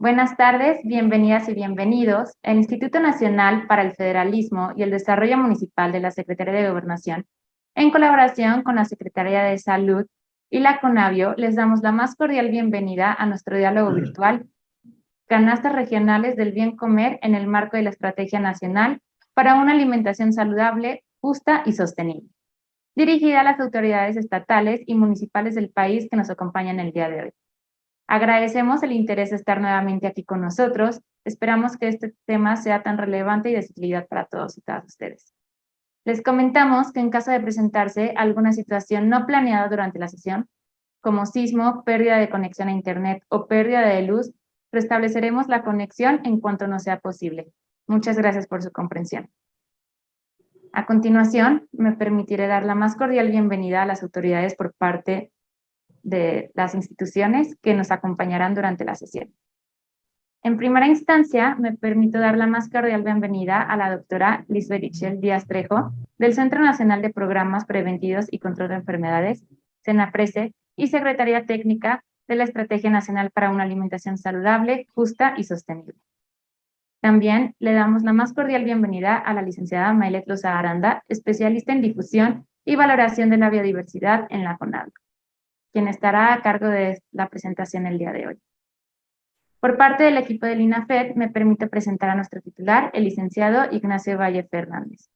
Buenas tardes, bienvenidas y bienvenidos. El Instituto Nacional para el Federalismo y el Desarrollo Municipal de la Secretaría de Gobernación, en colaboración con la Secretaría de Salud y la CONAVIO, les damos la más cordial bienvenida a nuestro diálogo virtual, Canastas Regionales del Bien Comer en el marco de la Estrategia Nacional para una Alimentación Saludable, Justa y Sostenible, dirigida a las autoridades estatales y municipales del país que nos acompañan el día de hoy. Agradecemos el interés de estar nuevamente aquí con nosotros. Esperamos que este tema sea tan relevante y de utilidad para todos y todas ustedes. Les comentamos que en caso de presentarse alguna situación no planeada durante la sesión, como sismo, pérdida de conexión a internet o pérdida de luz, restableceremos la conexión en cuanto nos sea posible. Muchas gracias por su comprensión. A continuación, me permitiré dar la más cordial bienvenida a las autoridades por parte de las instituciones que nos acompañarán durante la sesión. En primera instancia, me permito dar la más cordial bienvenida a la doctora Lisbeth Ixchel Díaz Trejo, del Centro Nacional de Programas Preventivos y Control de Enfermedades, CENAPRESE, y Secretaría Técnica de la Estrategia Nacional para una Alimentación Saludable, Justa y Sostenible. También le damos la más cordial bienvenida a la licenciada Maylet Loza Aranda, especialista en difusión y valoración de la biodiversidad en la CONAVIO, quien estará a cargo de la presentación el día de hoy. Por parte del equipo del INAFED, me permito presentar a nuestro titular, el licenciado Ignacio Valle Fernández.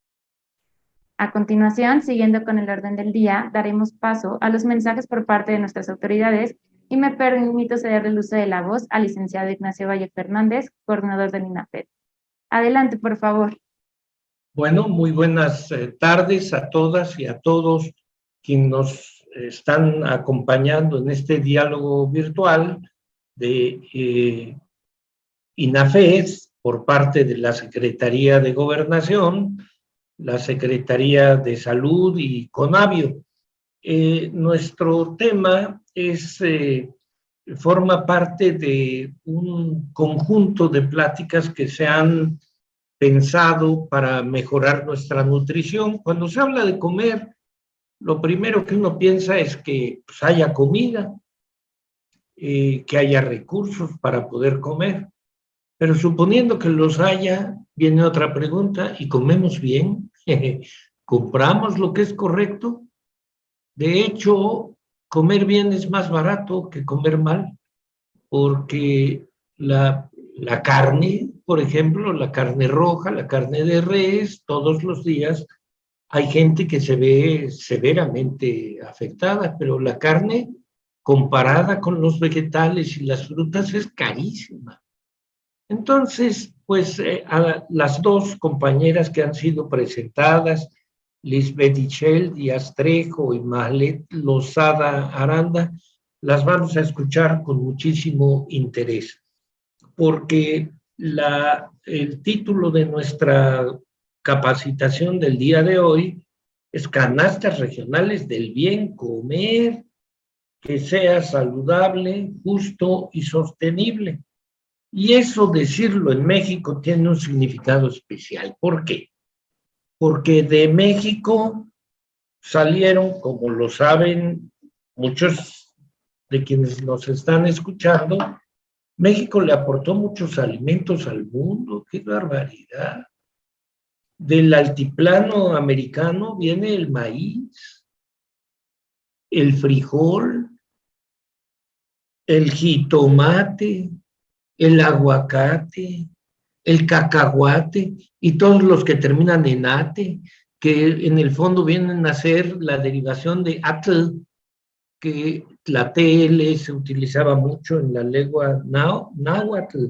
A continuación, siguiendo con el orden del día, daremos paso a los mensajes por parte de nuestras autoridades y me permito ceder el uso de la voz al licenciado Ignacio Valle Fernández, coordinador del INAFED. Adelante, por favor. Bueno, muy buenas tardes a todas y a todos quienes nos están acompañando en este diálogo virtual de INAFED por parte de la Secretaría de Gobernación, la Secretaría de Salud y CONAVIO. Nuestro tema forma parte de un conjunto de pláticas que se han pensado para mejorar nuestra nutrición. Cuando se habla de comer, lo primero que uno piensa es que pues, haya comida, que haya recursos para poder comer. Pero suponiendo que los haya, viene otra pregunta: ¿y comemos bien? ¿Compramos lo que es correcto? De hecho, comer bien es más barato que comer mal, porque la carne, por ejemplo, la carne roja, la carne de res, todos los días hay gente que se ve severamente afectada, pero la carne, comparada con los vegetales y las frutas, es carísima. Entonces, pues a las dos compañeras que han sido presentadas, Lisbeth Ixchel Díaz Trejo y Maylet Loza Aranda, las vamos a escuchar con muchísimo interés, porque el título de nuestra capacitación del día de hoy es Canastas Regionales del Bien Comer, que sea saludable, justo y sostenible. Y eso, decirlo en México, tiene un significado especial. ¿Por qué? Porque de México salieron, como lo saben muchos de quienes nos están escuchando, México le aportó muchos alimentos al mundo. ¡Qué barbaridad! Del altiplano americano viene el maíz, el frijol, el jitomate, el aguacate, el cacahuate y todos los que terminan en ate, que en el fondo vienen a ser la derivación de atl, que la TL se utilizaba mucho en la lengua náhuatl.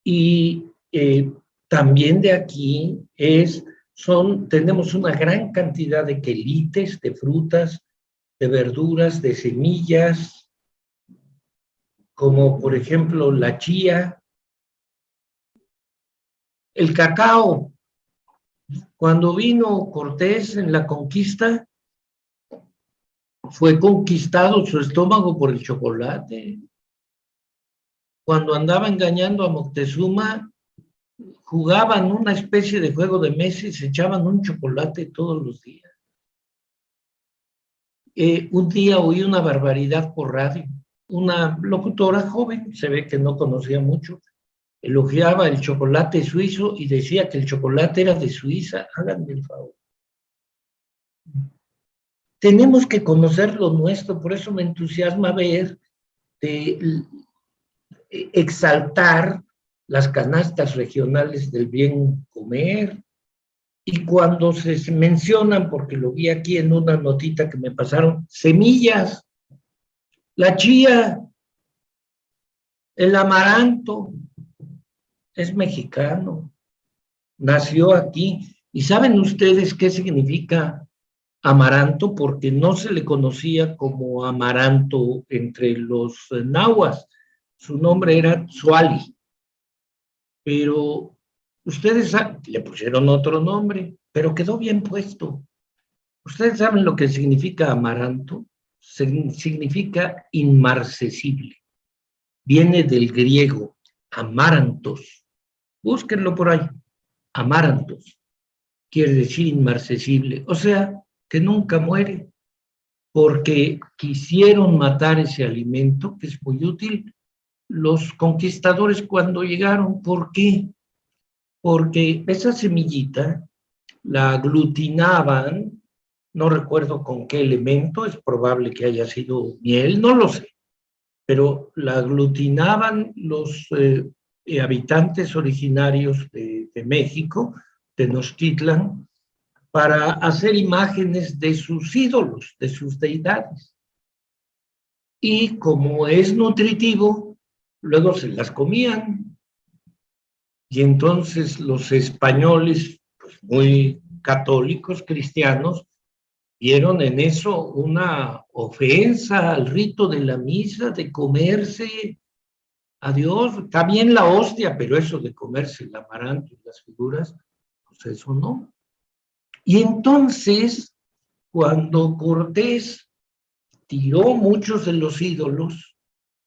Y también de aquí tenemos una gran cantidad de quelites, de frutas, de verduras, de semillas, como por ejemplo la chía, el cacao. Cuando vino Cortés en la conquista, fue conquistado su estómago por el chocolate. Cuando andaba engañando a Moctezuma, jugaban una especie de juego de mesa y se echaban un chocolate todos los días. Un día oí una barbaridad por radio. una locutora joven, se ve que no conocía mucho, elogiaba el chocolate suizo y decía que el chocolate era de Suiza. Háganme el favor. Tenemos que conocer lo nuestro, por eso me entusiasma ver, exaltar las canastas regionales del bien comer. Y cuando se mencionan, porque lo vi aquí en una notita que me pasaron, semillas, la chía, el amaranto, es mexicano, nació aquí. ¿Y saben ustedes qué significa amaranto? Porque no se le conocía como amaranto entre los nahuas. Su nombre era Tzuali. Pero ustedes le pusieron otro nombre, pero quedó bien puesto. ¿Ustedes saben lo que significa amaranto? Significa inmarcesible. Viene del griego amarantos. Búsquenlo por ahí. Amarantos. Quiere decir inmarcesible. O sea, que nunca muere. Porque quisieron matar ese alimento, que es muy útil, los conquistadores cuando llegaron. ¿Por qué? Porque esa semillita la aglutinaban, no recuerdo con qué elemento, es probable que haya sido miel, no lo sé, pero la aglutinaban los habitantes originarios de México, Tenochtitlan, para hacer imágenes de sus ídolos, de sus deidades. Y como es nutritivo, luego se las comían. Y entonces los españoles, pues muy católicos, cristianos, vieron en eso una ofensa al rito de la misa, de comerse a Dios. También la hostia, pero eso de comerse el amaranto y las figuras, pues eso no. Y entonces, cuando Cortés tiró muchos de los ídolos,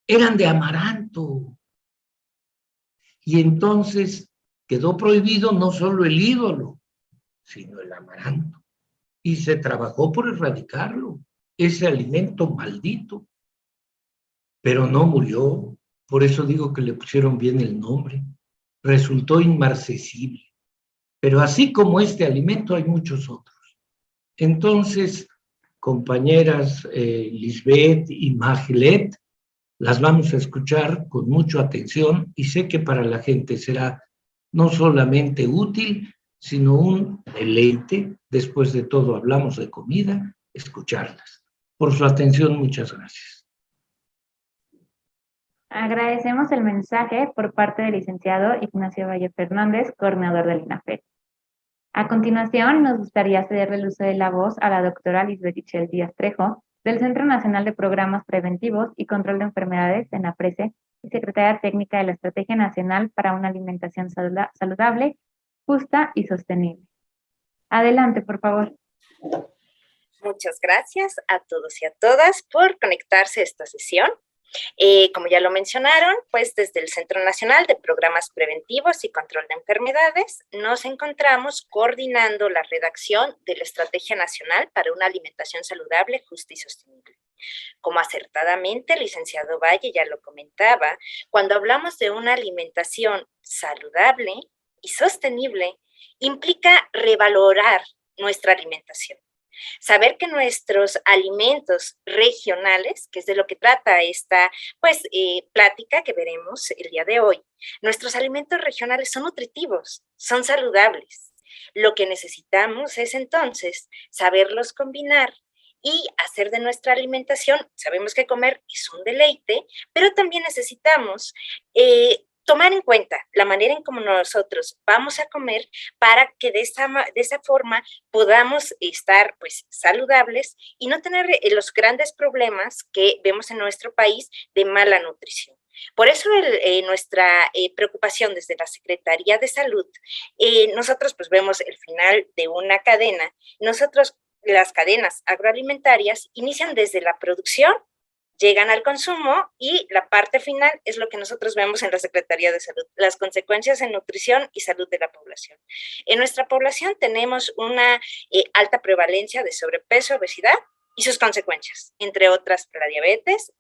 eran de amaranto. Y entonces quedó prohibido no solo el ídolo, sino el amaranto. Y se trabajó por erradicarlo, ese alimento maldito. Pero no murió, por eso digo que le pusieron bien el nombre. Resultó inmarcesible. Pero así como este alimento hay muchos otros. Entonces, compañeras Lisbeth y Majilet, las vamos a escuchar con mucha atención y sé que para la gente será no solamente útil, sino un deleite. Después de todo, hablamos de comida, escucharlas. Por su atención, muchas gracias. Agradecemos el mensaje por parte del licenciado Ignacio Valle Fernández, coordinador del INAFET. A continuación, nos gustaría cederle el uso de la voz a la doctora Lisbeth Itchel Díaz Trejo, del Centro Nacional de Programas Preventivos y Control de Enfermedades, CENAPRESE, y secretaria técnica de la Estrategia Nacional para una Alimentación Saludable, Justa y Sostenible. Adelante, por favor. Muchas gracias a todos y a todas por conectarse a esta sesión. Como ya lo mencionaron, pues desde el Centro Nacional de Programas Preventivos y Control de Enfermedades nos encontramos coordinando la redacción de la Estrategia Nacional para una Alimentación Saludable, Justa y Sostenible. Como acertadamente el licenciado Valle ya lo comentaba, cuando hablamos de una alimentación saludable y sostenible, implica revalorar nuestra alimentación. Saber que nuestros alimentos regionales, que es de lo que trata esta plática que veremos el día de hoy, nuestros alimentos regionales son nutritivos, son saludables. Lo que necesitamos es entonces saberlos combinar y hacer de nuestra alimentación, sabemos que comer es un deleite, pero también necesitamos tomar en cuenta la manera en cómo nosotros vamos a comer para que de esa forma podamos estar pues saludables y no tener los grandes problemas que vemos en nuestro país de mala nutrición. Por eso nuestra preocupación desde la Secretaría de Salud, nosotros pues vemos el final de una cadena. Nosotros, las cadenas agroalimentarias, inician desde la producción, llegan al consumo y la parte final es lo que nosotros vemos en la Secretaría de Salud, las consecuencias en nutrición y salud de la población. En nuestra población tenemos una alta prevalencia de sobrepeso, obesidad, y sus consecuencias, entre otras la diabetes,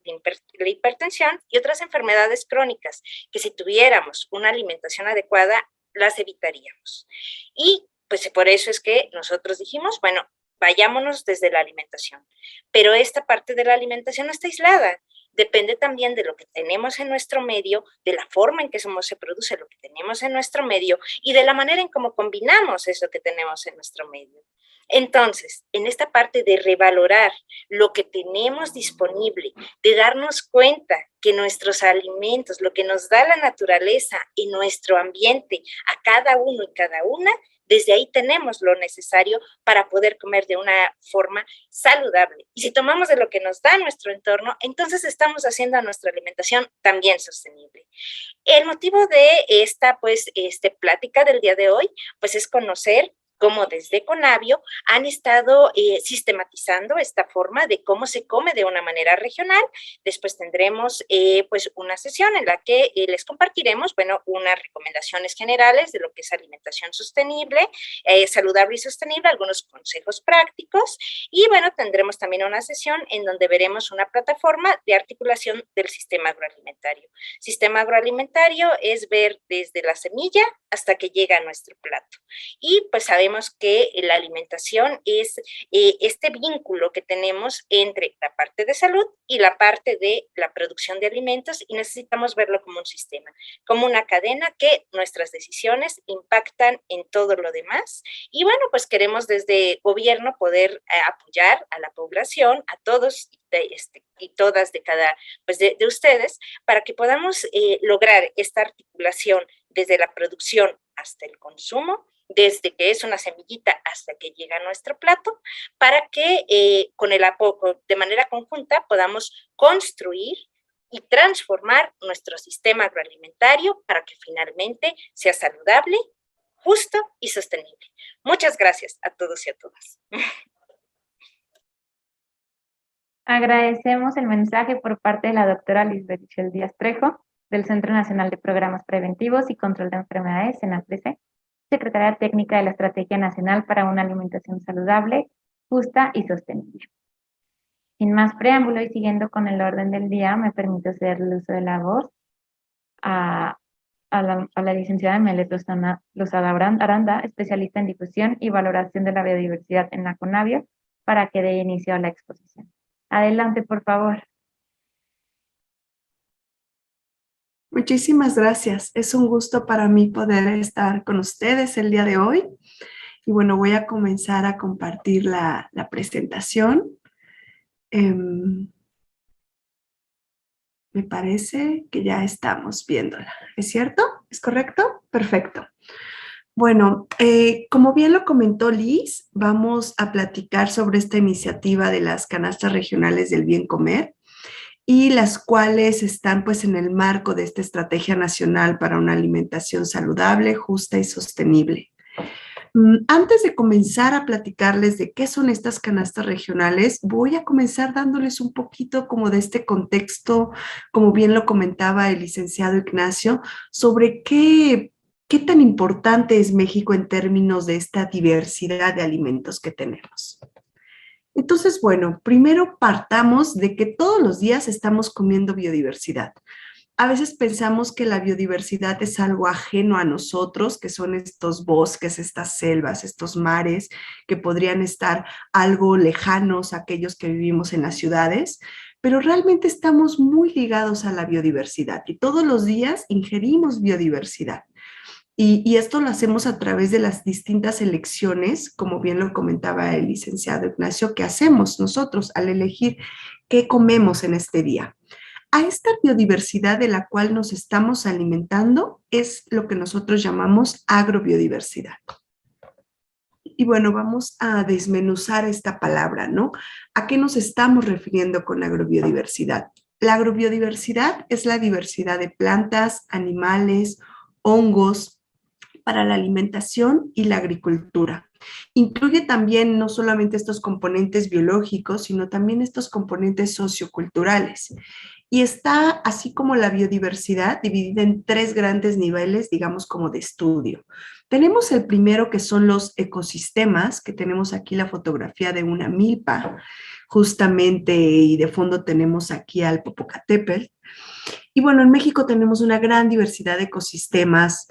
la hipertensión y otras enfermedades crónicas que si tuviéramos una alimentación adecuada las evitaríamos. Y pues por eso es que nosotros dijimos, bueno, vayámonos desde la alimentación, pero esta parte de la alimentación no está aislada. Depende también de lo que tenemos en nuestro medio, de la forma en que se produce lo que tenemos en nuestro medio y de la manera en cómo combinamos eso que tenemos en nuestro medio. Entonces, en esta parte de revalorar lo que tenemos disponible, de darnos cuenta que nuestros alimentos, lo que nos da la naturaleza y nuestro ambiente a cada uno y cada una, desde ahí tenemos lo necesario para poder comer de una forma saludable. Y si tomamos de lo que nos da nuestro entorno, entonces estamos haciendo a nuestra alimentación también sostenible. El motivo de esta plática del día de hoy, pues es conocer cómo desde Conavio han estado sistematizando esta forma de cómo se come de una manera regional. Después tendremos pues una sesión en la que les compartiremos, bueno, unas recomendaciones generales de lo que es alimentación sostenible, saludable y sostenible, algunos consejos prácticos, y bueno, tendremos también una sesión en donde veremos una plataforma de articulación del sistema agroalimentario. Sistema agroalimentario es ver desde la semilla hasta que llega a nuestro plato. Y pues sabemos que la alimentación es este vínculo que tenemos entre la parte de salud y la parte de la producción de alimentos, y necesitamos verlo como un sistema, como una cadena que nuestras decisiones impactan en todo lo demás. Y bueno, pues queremos desde gobierno poder apoyar a la población, a todos y todas de cada, pues de ustedes, para que podamos lograr esta articulación desde la producción hasta el consumo, desde que es una semillita hasta que llega a nuestro plato, para que con el apoyo, de manera conjunta, podamos construir y transformar nuestro sistema agroalimentario para que finalmente sea saludable, justo y sostenible. Muchas gracias a todos y a todas. Agradecemos el mensaje por parte de la doctora Lisbeth Michelle Díaz Trejo, del Centro Nacional de Programas Preventivos y Control de Enfermedades, CENAPRESE, Secretaria Técnica de la Estrategia Nacional para una Alimentación Saludable, Justa y Sostenible. Sin más preámbulo y siguiendo con el orden del día, me permito ceder el uso de la voz a la licenciada Melet Lozada Aranda, especialista en difusión y valoración de la biodiversidad en la Conavio, para que dé inicio a la exposición. Adelante, por favor. Muchísimas gracias. Es un gusto para mí poder estar con ustedes el día de hoy. Y bueno, voy a comenzar a compartir la presentación. Me parece que ya estamos viéndola. ¿Es cierto? ¿Es correcto? Perfecto. Bueno, como bien lo comentó Liz, vamos a platicar sobre esta iniciativa de las canastas regionales del bien comer, y las cuales están pues en el marco de esta estrategia nacional para una alimentación saludable, justa y sostenible. Antes de comenzar a platicarles de qué son estas canastas regionales, voy a comenzar dándoles un poquito como de este contexto, como bien lo comentaba el licenciado Ignacio, sobre qué tan importante es México en términos de esta diversidad de alimentos que tenemos. Entonces, bueno, primero partamos de que todos los días estamos comiendo biodiversidad. A veces pensamos que la biodiversidad es algo ajeno a nosotros, que son estos bosques, estas selvas, estos mares, que podrían estar algo lejanos a aquellos que vivimos en las ciudades, pero realmente estamos muy ligados a la biodiversidad y todos los días ingerimos biodiversidad. Y esto lo hacemos a través de las distintas elecciones, como bien lo comentaba el licenciado Ignacio, que hacemos nosotros al elegir qué comemos en este día. A esta biodiversidad de la cual nos estamos alimentando es lo que nosotros llamamos agrobiodiversidad. Y bueno, vamos a desmenuzar esta palabra, ¿no? ¿A qué nos estamos refiriendo con agrobiodiversidad? La agrobiodiversidad es la diversidad de plantas, animales, hongos, para la alimentación y la agricultura. Incluye también no solamente estos componentes biológicos, sino también estos componentes socioculturales. Y está, así como la biodiversidad, dividida en 3 grandes niveles, digamos, como de estudio. Tenemos el primero, que son los ecosistemas, que tenemos aquí la fotografía de una milpa. justamente, y de fondo tenemos aquí al Popocatépetl. Y bueno, en México tenemos una gran diversidad de ecosistemas,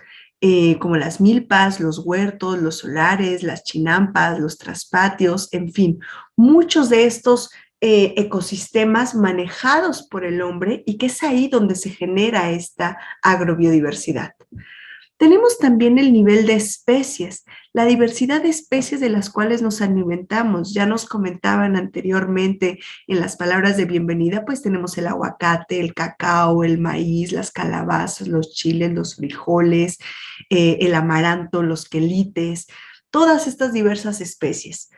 como las milpas, los huertos, los solares, las chinampas, los traspatios, en fin, muchos de estos ecosistemas manejados por el hombre y que es ahí donde se genera esta agrobiodiversidad. Tenemos también el nivel de especies, la diversidad de especies de las cuales nos alimentamos. Ya nos comentaban anteriormente en las palabras de bienvenida, pues tenemos el aguacate, el cacao, el maíz, las calabazas, los chiles, los frijoles, el amaranto, los quelites, todas estas diversas especies.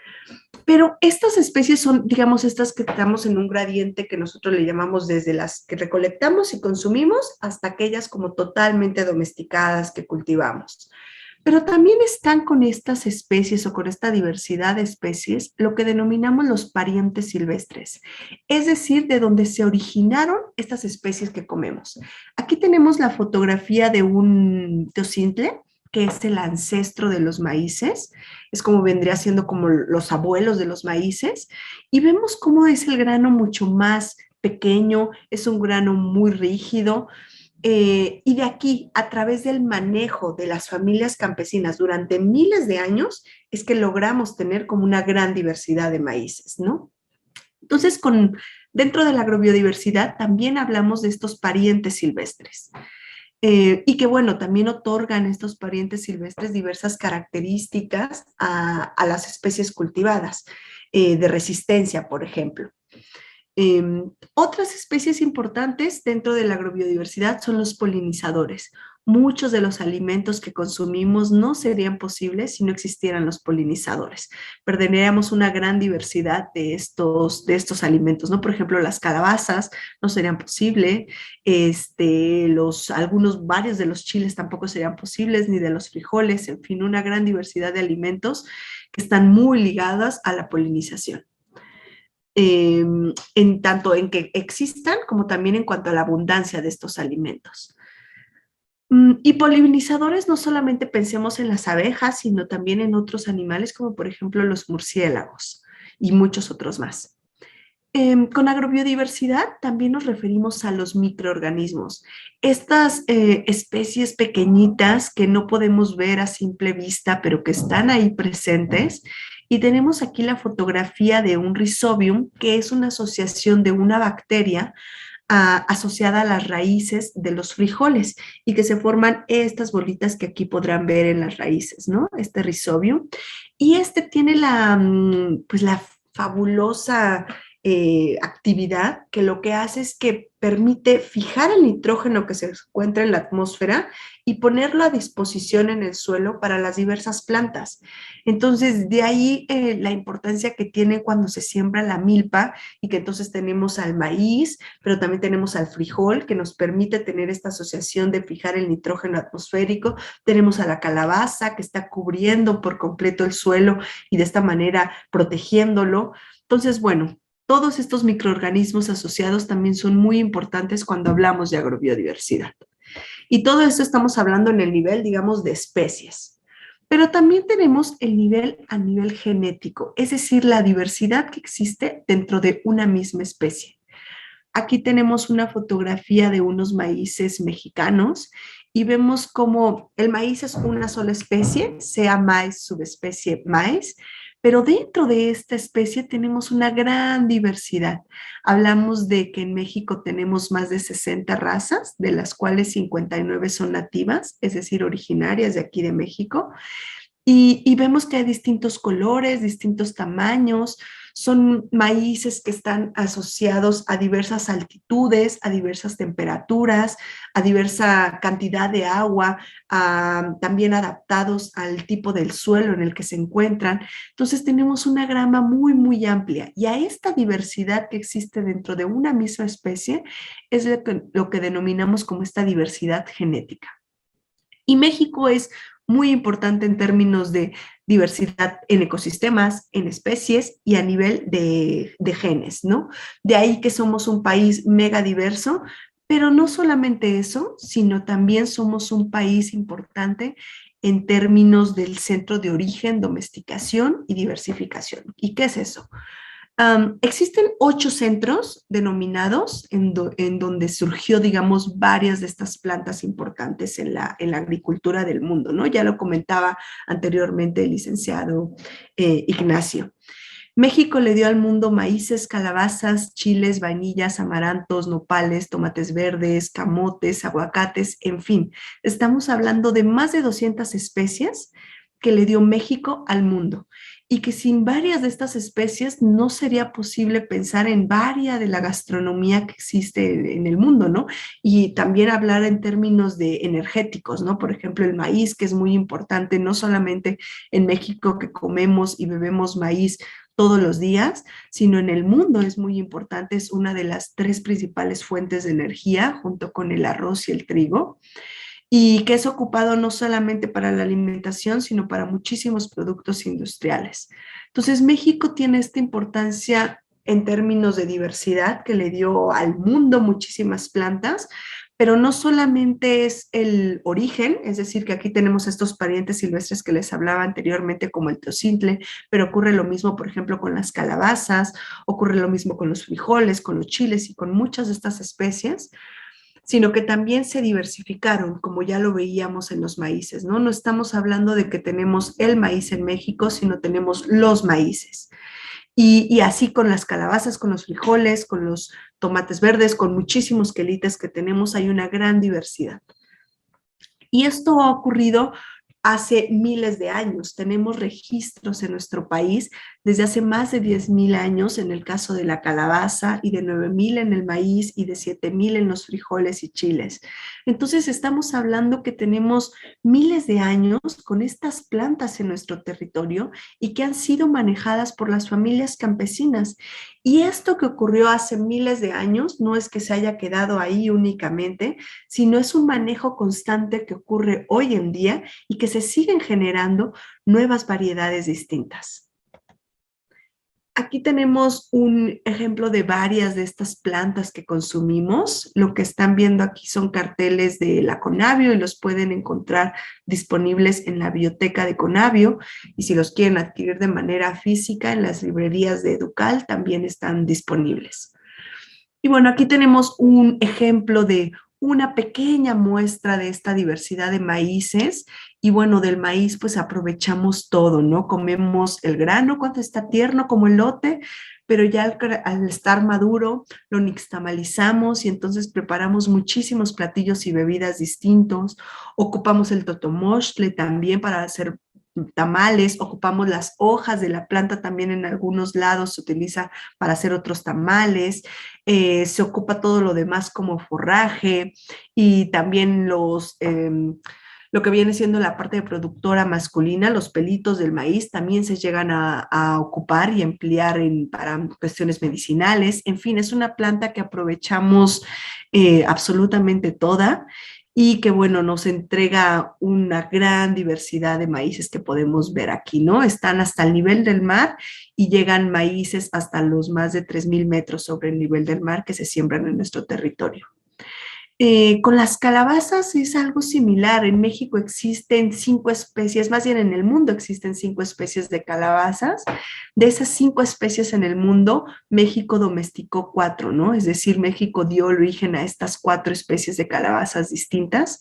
Pero estas especies son, digamos, estas que estamos en un gradiente que nosotros le llamamos desde las que recolectamos y consumimos hasta aquellas como totalmente domesticadas que cultivamos. Pero también están con estas especies o con esta diversidad de especies lo que denominamos los parientes silvestres, es decir, de donde se originaron estas especies que comemos. Aquí tenemos la fotografía de un teocintle, que es el ancestro de los maíces, es como vendría siendo como los abuelos de los maíces, y vemos cómo es el grano mucho más pequeño, es un grano muy rígido, y de aquí, a través del manejo de las familias campesinas durante miles de años, es que logramos tener como una gran diversidad de maíces, ¿no? Entonces, dentro de la agrobiodiversidad también hablamos de estos parientes silvestres. Y que, bueno, también otorgan estos parientes silvestres diversas características a las especies cultivadas, de resistencia, por ejemplo. Otras especies importantes dentro de la agrobiodiversidad son los polinizadores. Muchos de los alimentos que consumimos no serían posibles si no existieran los polinizadores. Perderíamos una gran diversidad de estos alimentos, ¿no? Por ejemplo, las calabazas no serían posibles, varios de los chiles tampoco serían posibles, ni de los frijoles, en fin, una gran diversidad de alimentos que están muy ligadas a la polinización. En tanto en que existan como también en cuanto a la abundancia de estos alimentos. Y polinizadores no solamente pensemos en las abejas, sino también en otros animales como por ejemplo los murciélagos y muchos otros más. Con agrobiodiversidad también nos referimos a los microorganismos, estas especies pequeñitas que no podemos ver a simple vista, pero que están ahí presentes. Y tenemos aquí la fotografía de un Rhizobium, que es una asociación de una bacteria asociada a las raíces de los frijoles y que se forman estas bolitas que aquí podrán ver en las raíces, ¿no? Este Rhizobium. Y tiene pues la fabulosa actividad que lo que hace es que permite fijar el nitrógeno que se encuentra en la atmósfera y ponerlo a disposición en el suelo para las diversas plantas. Entonces, de ahí la importancia que tiene cuando se siembra la milpa y que entonces tenemos al maíz, pero también tenemos al frijol, que nos permite tener esta asociación de fijar el nitrógeno atmosférico. Tenemos a la calabaza, que está cubriendo por completo el suelo y de esta manera protegiéndolo. Entonces, bueno, todos estos microorganismos asociados también son muy importantes cuando hablamos de agrobiodiversidad. Y todo esto estamos hablando en el nivel, digamos, de especies. Pero también tenemos el nivel a nivel genético, es decir, la diversidad que existe dentro de una misma especie. Aquí tenemos una fotografía de unos maíces mexicanos y vemos cómo el maíz es una sola especie, sea maíz, subespecie maíz, pero dentro de esta especie tenemos una gran diversidad. Hablamos de que en México tenemos más de 60 razas, de las cuales 59 son nativas, es decir, originarias de aquí de México. Y vemos que hay distintos colores, distintos tamaños, son maíces que están asociados a diversas altitudes, a diversas temperaturas, a diversa cantidad de agua, también adaptados al tipo del suelo en el que se encuentran. Entonces tenemos una gama muy, muy amplia y a esta diversidad que existe dentro de una misma especie es lo que denominamos como esta diversidad genética. Y México es muy importante en términos de diversidad en ecosistemas, en especies y a nivel de genes, ¿no? De ahí que somos un país mega diverso, pero no solamente eso, sino también somos un país importante en términos del centro de origen, domesticación y diversificación. ¿Y qué es eso? Existen 8 centros denominados en donde surgió, digamos, varias de estas plantas importantes en la agricultura del mundo, ¿no? Ya lo comentaba anteriormente el licenciado Ignacio. México le dio al mundo maíces, calabazas, chiles, vainillas, amarantos, nopales, tomates verdes, camotes, aguacates, en fin. Estamos hablando de más de 200 especies que le dio México al mundo y que sin varias de estas especies no sería posible pensar en varias de la gastronomía que existe en el mundo, ¿no? Y también hablar en términos de energéticos, ¿no? Por ejemplo, el maíz, que es muy importante, no solamente en México que comemos y bebemos maíz todos los días, sino en el mundo es muy importante, es una de las 3 principales fuentes de energía junto con el arroz y el trigo, y que es ocupado no solamente para la alimentación, sino para muchísimos productos industriales. Entonces, México tiene esta importancia en términos de diversidad que le dio al mundo muchísimas plantas, pero no solamente es el origen, es decir, que aquí tenemos estos parientes silvestres que les hablaba anteriormente como el teocintle, pero ocurre lo mismo, por ejemplo, con las calabazas, ocurre lo mismo con los frijoles, con los chiles y con muchas de estas especies, sino que también se diversificaron, como ya lo veíamos en los maíces, ¿no? No estamos hablando de que tenemos el maíz en México, sino tenemos los maíces. Y así con las calabazas, con los frijoles, con los tomates verdes, con muchísimos quelites que tenemos, hay una gran diversidad. Y esto ha ocurrido hace miles de años. Tenemos registros en nuestro país desde hace más de 10,000 años en el caso de la calabaza y de 9,000 en el maíz y de 7,000 en los frijoles y chiles. Entonces estamos hablando que tenemos miles de años con estas plantas en nuestro territorio y que han sido manejadas por las familias campesinas. Y esto que ocurrió hace miles de años no es que se haya quedado ahí únicamente, sino es un manejo constante que ocurre hoy en día y que se siguen generando nuevas variedades distintas. Aquí tenemos un ejemplo de varias de estas plantas que consumimos. Lo que están viendo aquí son carteles de la Conavio y los pueden encontrar disponibles en la biblioteca de Conavio. Y si los quieren adquirir de manera física en las librerías de Educal, también están disponibles. Y bueno, aquí tenemos un ejemplo de una pequeña muestra de esta diversidad de maíces. Y bueno, del maíz pues aprovechamos todo, ¿no? Comemos el grano cuando está tierno como elote, pero ya al estar maduro lo nixtamalizamos y entonces preparamos muchísimos platillos y bebidas distintos. Ocupamos el totomostle también para hacer tamales, ocupamos las hojas de la planta también en algunos lados, se utiliza para hacer otros tamales, se ocupa todo lo demás como forraje y también lo que viene siendo la parte de productora masculina, los pelitos del maíz también se llegan a ocupar y emplear para cuestiones medicinales. En fin, es una planta que aprovechamos absolutamente toda y que, bueno, nos entrega una gran diversidad de maíces que podemos ver aquí, ¿no? Están hasta el nivel del mar y llegan maíces hasta los más de 3,000 metros sobre el nivel del mar que se siembran en nuestro territorio. Con las calabazas es algo similar. En México existen 5 especies, más bien en el mundo existen 5 especies de calabazas. De esas 5 especies en el mundo, México domesticó 4, ¿no? Es decir, México dio origen a estas 4 especies de calabazas distintas.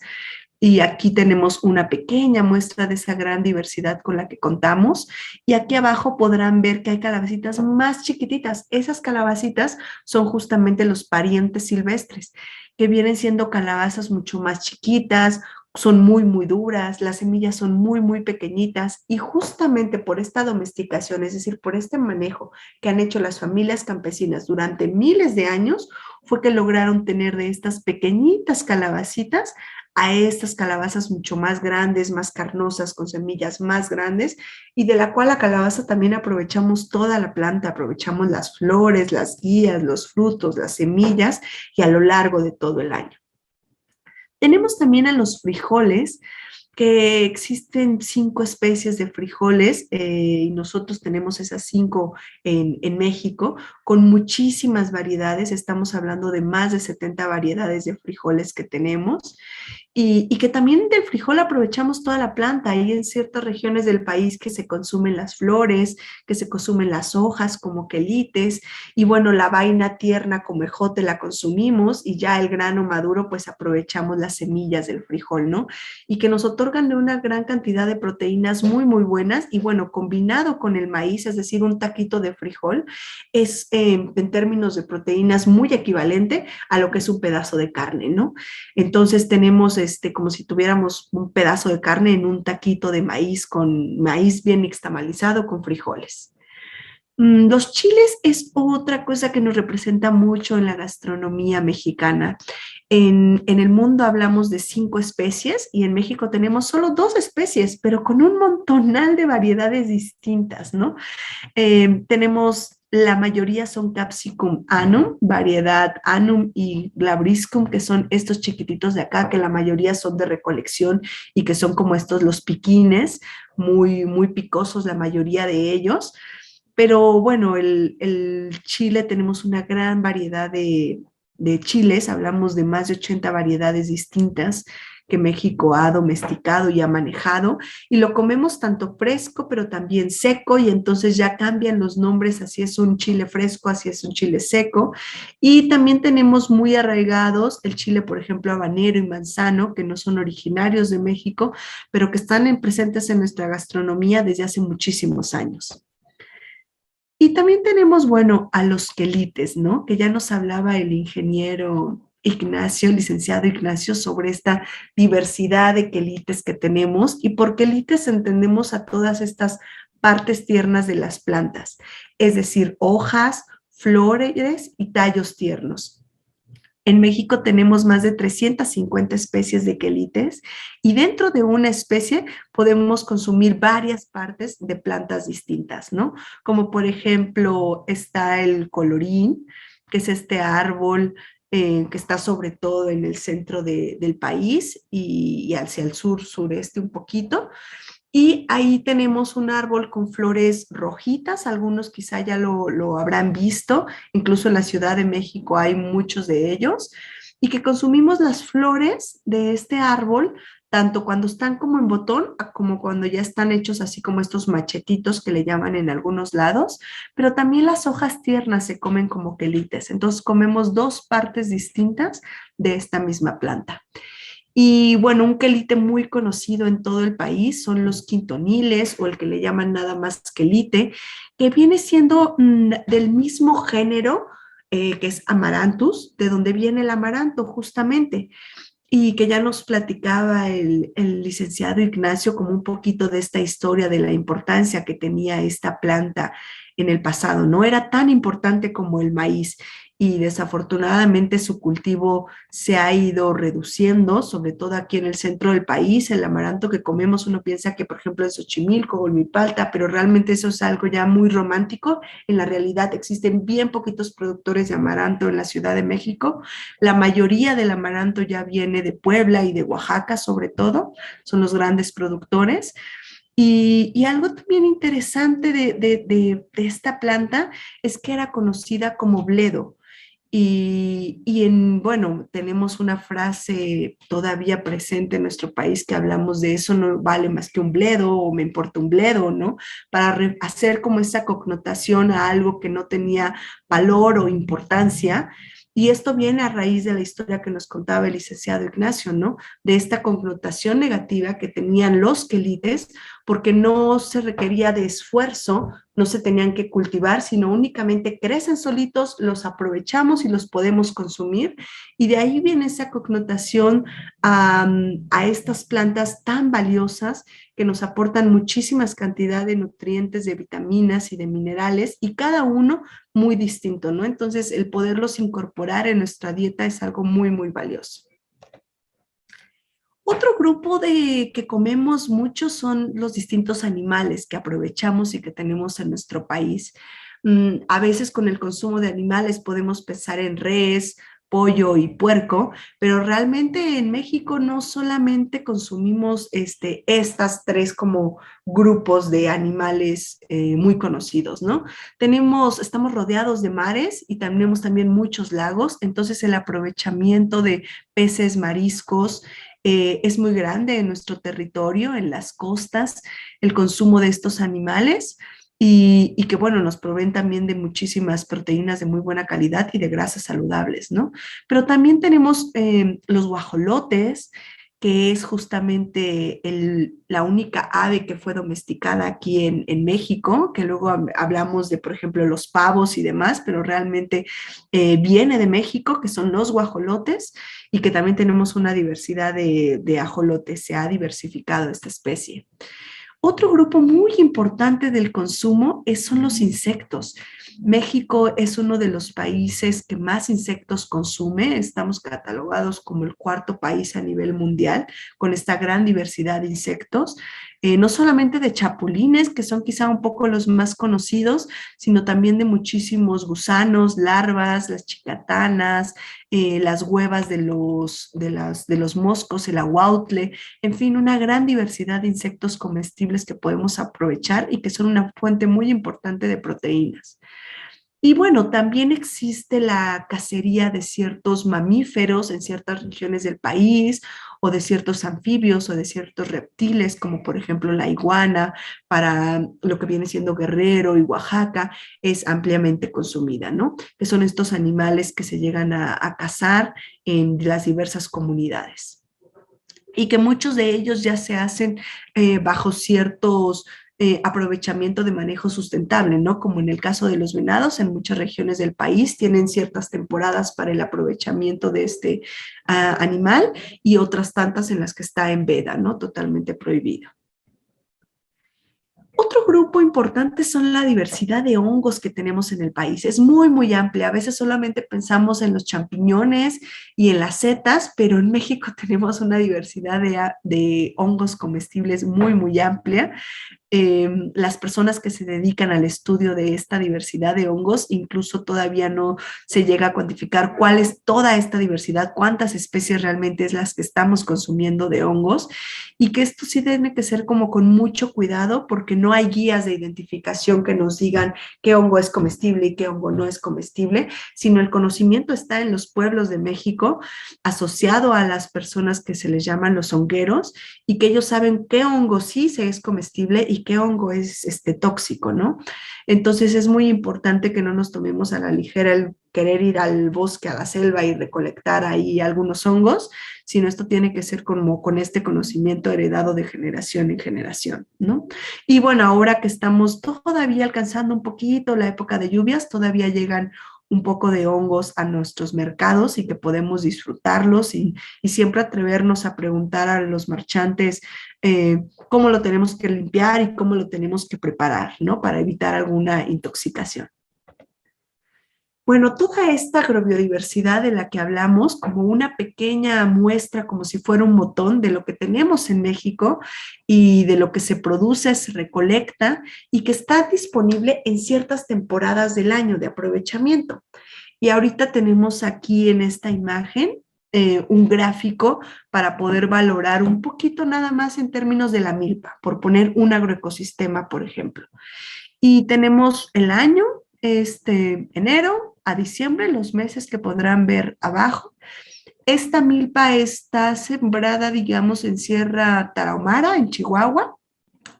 Y aquí tenemos una pequeña muestra de esa gran diversidad con la que contamos. Y aquí abajo podrán ver que hay calabacitas más chiquititas. Esas calabacitas son justamente los parientes silvestres, que vienen siendo calabazas mucho más chiquitas, son muy, muy duras, las semillas son muy, muy pequeñitas y justamente por esta domesticación, es decir, por este manejo que han hecho las familias campesinas durante miles de años, fue que lograron tener de estas pequeñitas calabacitas a estas calabazas mucho más grandes, más carnosas, con semillas más grandes, y de la cual la calabaza también aprovechamos toda la planta, aprovechamos las flores, las guías, los frutos, las semillas, y a lo largo de todo el año. Tenemos también a los frijoles, que existen 5 especies de frijoles y nosotros tenemos esas 5 en México con muchísimas variedades. Estamos hablando de más de 70 variedades de frijoles que tenemos. Y que también del frijol aprovechamos toda la planta. Hay en ciertas regiones del país que se consumen las flores, que se consumen las hojas como quelites, y bueno, la vaina tierna como ejote la consumimos y ya el grano maduro pues aprovechamos las semillas del frijol, ¿no? Y que nos otorgan de una gran cantidad de proteínas muy, muy buenas y bueno, combinado con el maíz, es decir, un taquito de frijol, es en términos de proteínas muy equivalente a lo que es un pedazo de carne, ¿no? Entonces tenemos como si tuviéramos un pedazo de carne en un taquito de maíz con maíz bien nixtamalizado con frijoles. Los chiles es otra cosa que nos representa mucho en la gastronomía mexicana. En el mundo hablamos de 5 especies y en México tenemos solo 2 especies, pero con un montonal de variedades distintas, ¿no? Tenemos, la mayoría son Capsicum annuum, variedad annum y glabriscum, que son estos chiquititos de acá, que la mayoría son de recolección y que son como estos los piquines, muy, muy picosos la mayoría de ellos. Pero bueno, el chile tenemos una gran variedad de chiles, hablamos de más de 80 variedades distintas que México ha domesticado y ha manejado, y lo comemos tanto fresco, pero también seco, y entonces ya cambian los nombres, así es un chile fresco, así es un chile seco, y también tenemos muy arraigados el chile, por ejemplo, habanero y manzano, que no son originarios de México, pero que están presentes en nuestra gastronomía desde hace muchísimos años. Y también tenemos, bueno, a los quelites, ¿no? Que ya nos hablaba el ingeniero Ignacio, licenciado Ignacio, sobre esta diversidad de quelites que tenemos. Y por quelites entendemos a todas estas partes tiernas de las plantas, es decir, hojas, flores y tallos tiernos. En México tenemos más de 350 especies de quelites y dentro de una especie podemos consumir varias partes de plantas distintas, ¿no? Como por ejemplo está el colorín, que es este árbol que está sobre todo en el centro del país y hacia el sur, sureste un poquito. Y ahí tenemos un árbol con flores rojitas, algunos quizá ya lo habrán visto, incluso en la Ciudad de México hay muchos de ellos, y que consumimos las flores de este árbol, tanto cuando están como en botón, como cuando ya están hechos así como estos machetitos que le llaman en algunos lados, pero también las hojas tiernas se comen como quelites, entonces comemos 2 partes distintas de esta misma planta. Y bueno, un quelite muy conocido en todo el país son los quintoniles o el que le llaman nada más quelite, que viene siendo del mismo género que es Amaranthus, de donde viene el amaranto justamente, y que ya nos platicaba el licenciado Ignacio como un poquito de esta historia de la importancia que tenía esta planta en el pasado. No era tan importante como el maíz y desafortunadamente su cultivo se ha ido reduciendo, sobre todo aquí en el centro del país. El amaranto que comemos, uno piensa que por ejemplo es Xochimilco o Milpalta, pero realmente eso es algo ya muy romántico. En la realidad existen bien poquitos productores de amaranto en la Ciudad de México. La mayoría del amaranto ya viene de Puebla y de Oaxaca, sobre todo, son los grandes productores. Y algo también interesante de esta planta es que era conocida como bledo. Bueno, tenemos una frase todavía presente en nuestro país que hablamos de eso no vale más que un bledo o me importa un bledo, ¿no? Para hacer como esa connotación a algo que no tenía valor o importancia. Y esto viene a raíz de la historia que nos contaba el licenciado Ignacio, ¿no? De esta connotación negativa que tenían los quelites, porque no se requería de esfuerzo, no se tenían que cultivar, sino únicamente crecen solitos, los aprovechamos y los podemos consumir. Y de ahí viene esa connotación a estas plantas tan valiosas que nos aportan muchísimas cantidades de nutrientes, de vitaminas y de minerales, y cada uno muy distinto, ¿no? Entonces, el poderlos incorporar en nuestra dieta es algo muy, muy valioso. Otro grupo que comemos mucho son los distintos animales que aprovechamos y que tenemos en nuestro país. A veces con el consumo de animales podemos pensar en res, pollo y puerco, pero realmente en México no solamente consumimos estas tres como grupos de animales muy conocidos, ¿no? Estamos rodeados de mares y tenemos también muchos lagos, entonces el aprovechamiento de peces, mariscos, es muy grande en nuestro territorio, en las costas, el consumo de estos animales y que, bueno, nos proveen también de muchísimas proteínas de muy buena calidad y de grasas saludables, ¿no? Pero también tenemos los guajolotes, que es justamente la única ave que fue domesticada aquí en México, que luego hablamos de, por ejemplo, los pavos y demás, pero realmente viene de México, que son los guajolotes, y que también tenemos una diversidad de ajolotes, se ha diversificado esta especie. Otro grupo muy importante del consumo son los insectos. México es uno de los países que más insectos consume. Estamos catalogados como el cuarto país a nivel mundial con esta gran diversidad de insectos. No solamente de chapulines, que son quizá un poco los más conocidos, sino también de muchísimos gusanos, larvas, las chicatanas, las huevas de los moscos, el ahuautle, en fin, una gran diversidad de insectos comestibles que podemos aprovechar y que son una fuente muy importante de proteínas. Y bueno, también existe la cacería de ciertos mamíferos en ciertas regiones del país, o de ciertos anfibios o de ciertos reptiles, como por ejemplo la iguana, para lo que viene siendo Guerrero y Oaxaca, es ampliamente consumida, ¿no? Que son estos animales que se llegan a cazar en las diversas comunidades. Y que muchos de ellos ya se hacen bajo ciertos aprovechamiento de manejo sustentable, ¿no? Como en el caso de los venados, en muchas regiones del país tienen ciertas temporadas para el aprovechamiento de este animal y otras tantas en las que está en veda, ¿no? Totalmente prohibido. Otro grupo importante son la diversidad de hongos que tenemos en el país. Es muy, muy amplia. A veces solamente pensamos en los champiñones y en las setas, pero en México tenemos una diversidad de hongos comestibles muy, muy amplia. Las personas que se dedican al estudio de esta diversidad de hongos, incluso todavía no se llega a cuantificar cuál es toda esta diversidad, cuántas especies realmente es las que estamos consumiendo de hongos, y que esto sí tiene que ser como con mucho cuidado porque no hay guías de identificación que nos digan qué hongo es comestible y qué hongo no es comestible, sino el conocimiento está en los pueblos de México asociado a las personas que se les llaman los hongueros y que ellos saben qué hongo sí se es comestible y qué hongo es tóxico, ¿no? Entonces es muy importante que no nos tomemos a la ligera el querer ir al bosque, a la selva y recolectar ahí algunos hongos, sino esto tiene que ser como con este conocimiento heredado de generación en generación, ¿no? Y bueno, ahora que estamos todavía alcanzando un poquito la época de lluvias, todavía llegan un poco de hongos a nuestros mercados y que podemos disfrutarlos y siempre atrevernos a preguntar a los marchantes cómo lo tenemos que limpiar y cómo lo tenemos que preparar, ¿no? Para evitar alguna intoxicación. Bueno, toda esta agrobiodiversidad de la que hablamos, como una pequeña muestra, como si fuera un botón de lo que tenemos en México y de lo que se produce, se recolecta y que está disponible en ciertas temporadas del año de aprovechamiento. Y ahorita tenemos aquí en esta imagen un gráfico para poder valorar un poquito nada más en términos de la milpa, por poner un agroecosistema, por ejemplo. Y tenemos el año, enero a diciembre, los meses que podrán ver abajo. Esta milpa está sembrada, digamos, en Sierra Tarahumara, en Chihuahua.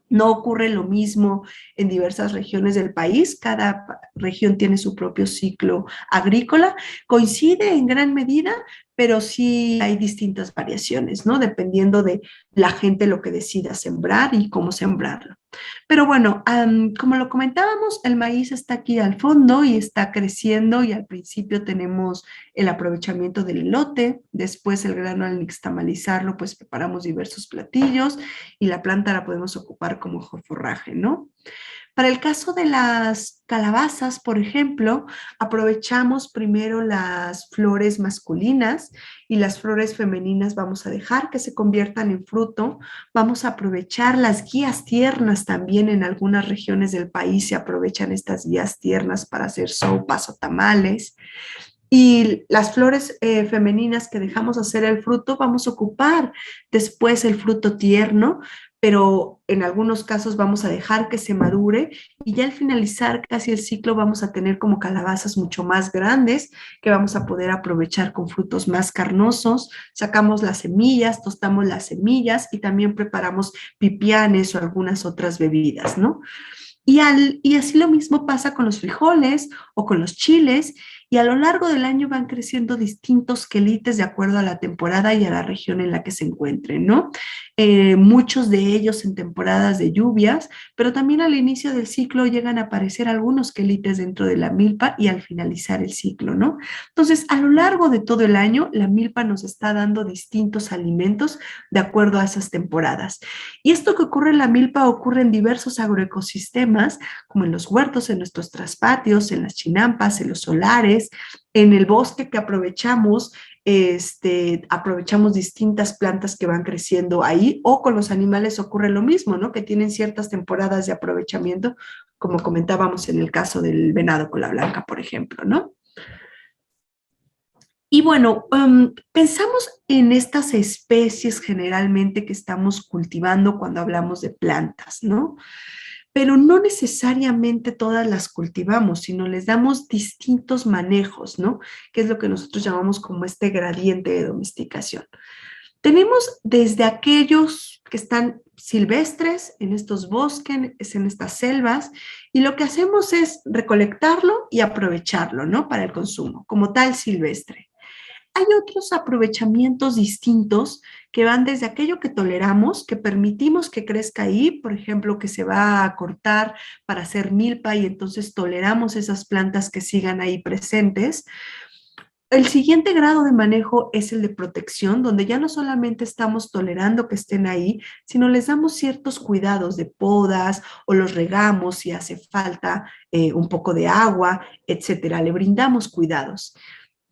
No ocurre lo mismo en diversas regiones del país, cada región tiene su propio ciclo agrícola, coincide en gran medida, pero sí hay distintas variaciones, ¿no? Dependiendo de la gente lo que decida sembrar y cómo sembrarlo. Pero bueno, como lo comentábamos, el maíz está aquí al fondo y está creciendo y al principio tenemos el aprovechamiento del elote, después el grano al nixtamalizarlo, pues preparamos diversos platillos y la planta la podemos ocupar como forraje, ¿no? Para el caso de las calabazas, por ejemplo, aprovechamos primero las flores masculinas y las flores femeninas vamos a dejar que se conviertan en fruto. Vamos a aprovechar las guías tiernas también en algunas regiones del país se aprovechan estas guías tiernas para hacer sopas o tamales. Y las flores femeninas que dejamos hacer el fruto, vamos a ocupar después el fruto tierno, pero en algunos casos vamos a dejar que se madure y ya al finalizar casi el ciclo vamos a tener como calabazas mucho más grandes que vamos a poder aprovechar con frutos más carnosos. Sacamos las semillas, tostamos las semillas y también preparamos pipianes o algunas otras bebidas, ¿no? Y así lo mismo pasa con los frijoles o con los chiles, y a lo largo del año van creciendo distintos quelites de acuerdo a la temporada y a la región en la que se encuentren, ¿no? Muchos de ellos en temporadas de lluvias, pero también al inicio del ciclo llegan a aparecer algunos quelites dentro de la milpa y al finalizar el ciclo, ¿no? Entonces, a lo largo de todo el año, la milpa nos está dando distintos alimentos de acuerdo a esas temporadas. Y esto que ocurre en la milpa ocurre en diversos agroecosistemas, como en los huertos, en nuestros traspatios, en las chinampas, en los solares, en el bosque que aprovechamos, aprovechamos distintas plantas que van creciendo ahí, o con los animales ocurre lo mismo, ¿no? Que tienen ciertas temporadas de aprovechamiento, como comentábamos en el caso del venado cola blanca, por ejemplo, ¿no? Y bueno, pensamos en estas especies generalmente que estamos cultivando cuando hablamos de plantas, ¿no? Pero no necesariamente todas las cultivamos, sino les damos distintos manejos, ¿no? Que es lo que nosotros llamamos como este gradiente de domesticación. Tenemos desde aquellos que están silvestres en estos bosques, en estas selvas, y lo que hacemos es recolectarlo y aprovecharlo, ¿no? Para el consumo, como tal silvestre. Hay otros aprovechamientos distintos que van desde aquello que toleramos, que permitimos que crezca ahí, por ejemplo, que se va a cortar para hacer milpa y entonces toleramos esas plantas que sigan ahí presentes. El siguiente grado de manejo es el de protección, donde ya no solamente estamos tolerando que estén ahí, sino les damos ciertos cuidados de podas o los regamos si hace falta un poco de agua, etcétera. Le brindamos cuidados.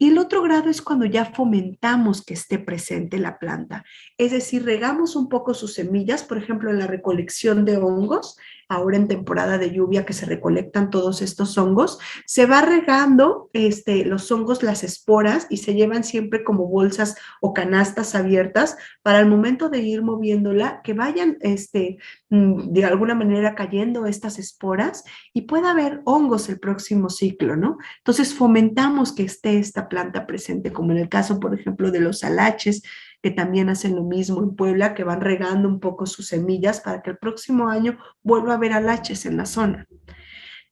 Y el otro grado es cuando ya fomentamos que esté presente la planta. Es decir, regamos un poco sus semillas, por ejemplo, en la recolección de hongos, ahora en temporada de lluvia que se recolectan todos estos hongos, se va regando los hongos, las esporas, y se llevan siempre como bolsas o canastas abiertas para el momento de ir moviéndola, que vayan de alguna manera cayendo estas esporas y pueda haber hongos el próximo ciclo, ¿no? Entonces fomentamos que esté esta planta presente, como en el caso, por ejemplo, de los alaches, que también hacen lo mismo en Puebla, que van regando un poco sus semillas para que el próximo año vuelva a haber alaches en la zona.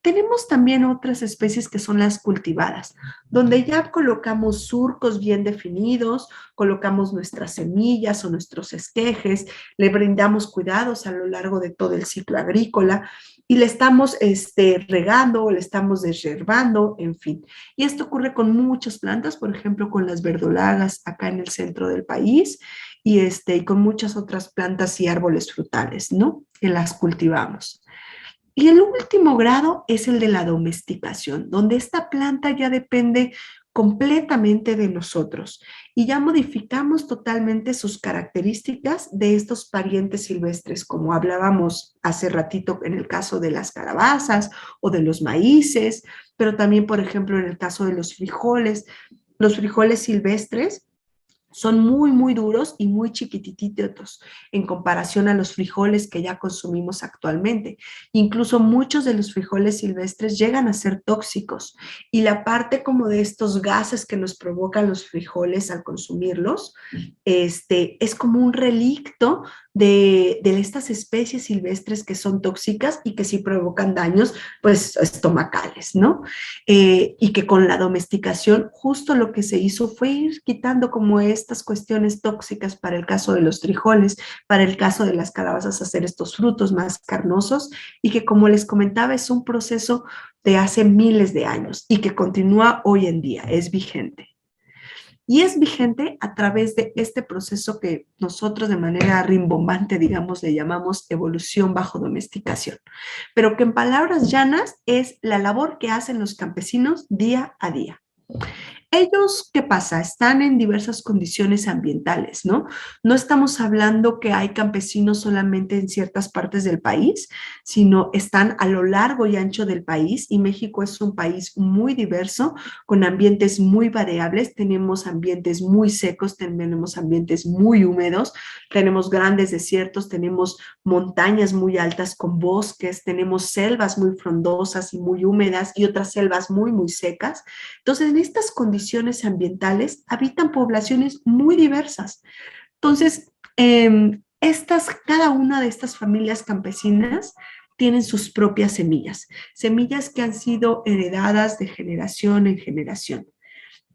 Tenemos también otras especies que son las cultivadas, donde ya colocamos surcos bien definidos, colocamos nuestras semillas o nuestros esquejes, le brindamos cuidados a lo largo de todo el ciclo agrícola y le estamos regando o le estamos desherbando, en fin. Y esto ocurre con muchas plantas, por ejemplo, con las verdolagas acá en el centro del país y con muchas otras plantas y árboles frutales, ¿no? Que las cultivamos. Y el último grado es el de la domesticación, donde esta planta ya depende completamente de nosotros y ya modificamos totalmente sus características de estos parientes silvestres, como hablábamos hace ratito en el caso de las calabazas o de los maíces, pero también, por ejemplo, en el caso de los frijoles silvestres son muy, muy duros y muy chiquitititos en comparación a los frijoles que ya consumimos actualmente. Incluso muchos de los frijoles silvestres llegan a ser tóxicos y la parte como de estos gases que nos provocan los frijoles al consumirlos, es como un relicto de estas especies silvestres que son tóxicas y que sí provocan daños, pues, estomacales, ¿no? Y que con la domesticación justo lo que se hizo fue ir quitando como estas cuestiones tóxicas para el caso de los frijoles, para el caso de las calabazas, hacer estos frutos más carnosos y que, como les comentaba, es un proceso de hace miles de años y que continúa hoy en día, es vigente. Y es vigente a través de este proceso que nosotros de manera rimbombante, digamos, le llamamos evolución bajo domesticación, pero que en palabras llanas es la labor que hacen los campesinos día a día. Ellos, ¿qué pasa? Están en diversas condiciones ambientales, ¿no? No estamos hablando que hay campesinos solamente en ciertas partes del país, sino están a lo largo y ancho del país, y México es un país muy diverso, con ambientes muy variables. Tenemos ambientes muy secos, tenemos ambientes muy húmedos, tenemos grandes desiertos, tenemos montañas muy altas con bosques, tenemos selvas muy frondosas y muy húmedas y otras selvas muy, muy secas. Entonces, en estas condiciones ambientales habitan poblaciones muy diversas. Entonces, cada una de estas familias campesinas tienen sus propias semillas, semillas que han sido heredadas de generación en generación.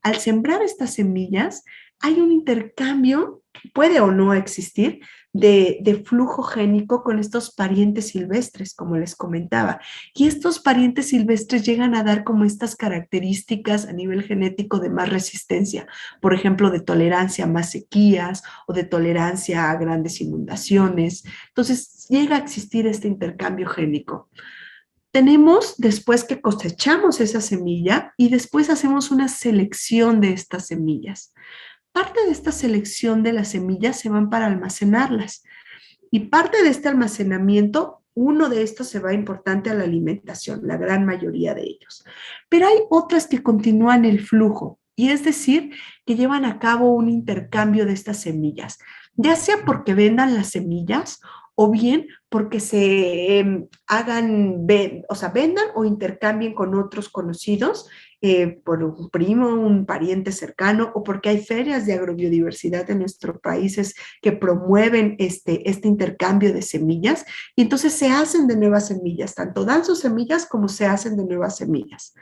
Al sembrar estas semillas, hay un intercambio, puede o no existir, de flujo génico con estos parientes silvestres, como les comentaba. Y estos parientes silvestres llegan a dar como estas características a nivel genético de más resistencia, por ejemplo, de tolerancia a más sequías o de tolerancia a grandes inundaciones. Entonces, llega a existir este intercambio génico. Tenemos después que cosechamos esa semilla y después hacemos una selección de estas semillas. Parte de esta selección de las semillas se van para almacenarlas y parte de este almacenamiento, uno de estos se va importante a la alimentación, la gran mayoría de ellos. Pero hay otras que continúan el flujo, y es decir, que llevan a cabo un intercambio de estas semillas, ya sea porque vendan las semillas o bien porque se vendan o intercambien con otros conocidos, por un primo, un pariente cercano, o porque hay ferias de agrobiodiversidad en nuestros países que promueven este intercambio de semillas, y entonces se hacen de nuevas semillas, tanto dan sus semillas como se hacen de nuevas semillas.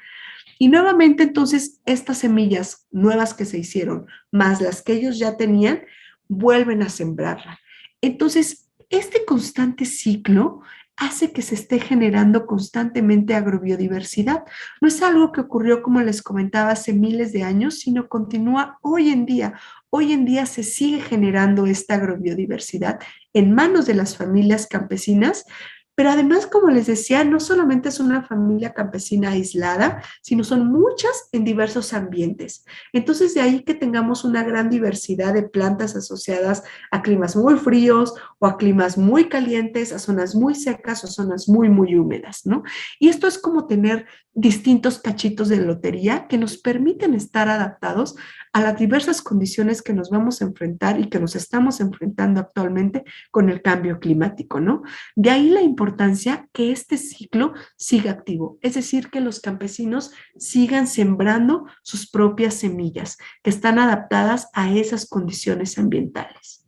Y nuevamente entonces estas semillas nuevas que se hicieron, más las que ellos ya tenían, vuelven a sembrarla. Entonces, este constante ciclo hace que se esté generando constantemente agrobiodiversidad. No es algo que ocurrió, como les comentaba, hace miles de años, sino continúa hoy en día. Hoy en día se sigue generando esta agrobiodiversidad en manos de las familias campesinas, pero además, como les decía, no solamente es una familia campesina aislada, sino son muchas en diversos ambientes. Entonces, de ahí que tengamos una gran diversidad de plantas asociadas a climas muy fríos o a climas muy calientes, a zonas muy secas o zonas muy, muy húmedas, ¿no? Y esto es como tener distintos cachitos de lotería que nos permiten estar adaptados a las diversas condiciones que nos vamos a enfrentar y que nos estamos enfrentando actualmente con el cambio climático, ¿no? De ahí la importancia que este ciclo siga activo, es decir, que los campesinos sigan sembrando sus propias semillas, que están adaptadas a esas condiciones ambientales.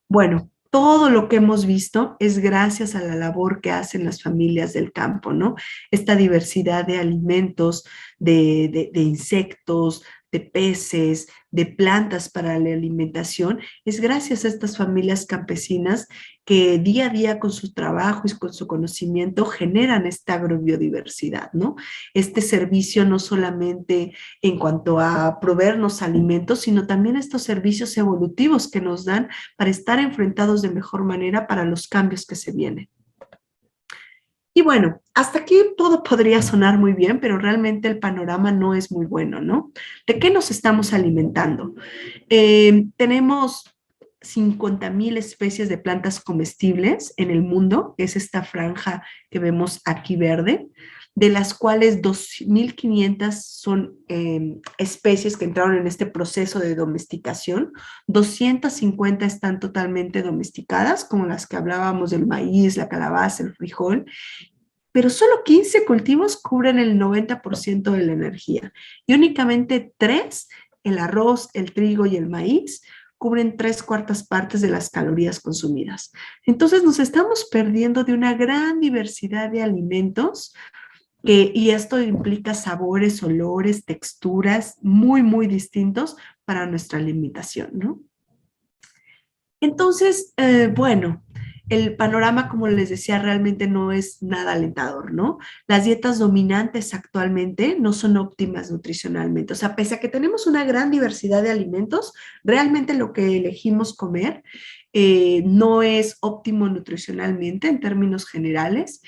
Bueno, todo lo que hemos visto es gracias a la labor que hacen las familias del campo, ¿no? Esta diversidad de alimentos, de insectos, de peces, de plantas para la alimentación, es gracias a estas familias campesinas que día a día con su trabajo y con su conocimiento generan esta agrobiodiversidad, ¿no? Este servicio no solamente en cuanto a proveernos alimentos, sino también estos servicios evolutivos que nos dan para estar enfrentados de mejor manera para los cambios que se vienen. Y bueno, hasta aquí todo podría sonar muy bien, pero realmente el panorama no es muy bueno, ¿no? ¿De qué nos estamos alimentando? Tenemos 50,000 especies de plantas comestibles en el mundo, que es esta franja que vemos aquí verde, de las cuales 2,500 son especies que entraron en este proceso de domesticación, 250 están totalmente domesticadas, como las que hablábamos del maíz, la calabaza, el frijol, pero solo 15 cultivos cubren el 90% de la energía y únicamente 3, el arroz, el trigo y el maíz, cubren 3/4 partes de las calorías consumidas. Entonces nos estamos perdiendo de una gran diversidad de alimentos y esto implica sabores, olores, texturas muy, muy distintos para nuestra alimentación, ¿no? Entonces, bueno, el panorama, como les decía, realmente no es nada alentador, ¿no? Las dietas dominantes actualmente no son óptimas nutricionalmente. O sea, pese a que tenemos una gran diversidad de alimentos, realmente lo que elegimos comer no es óptimo nutricionalmente en términos generales.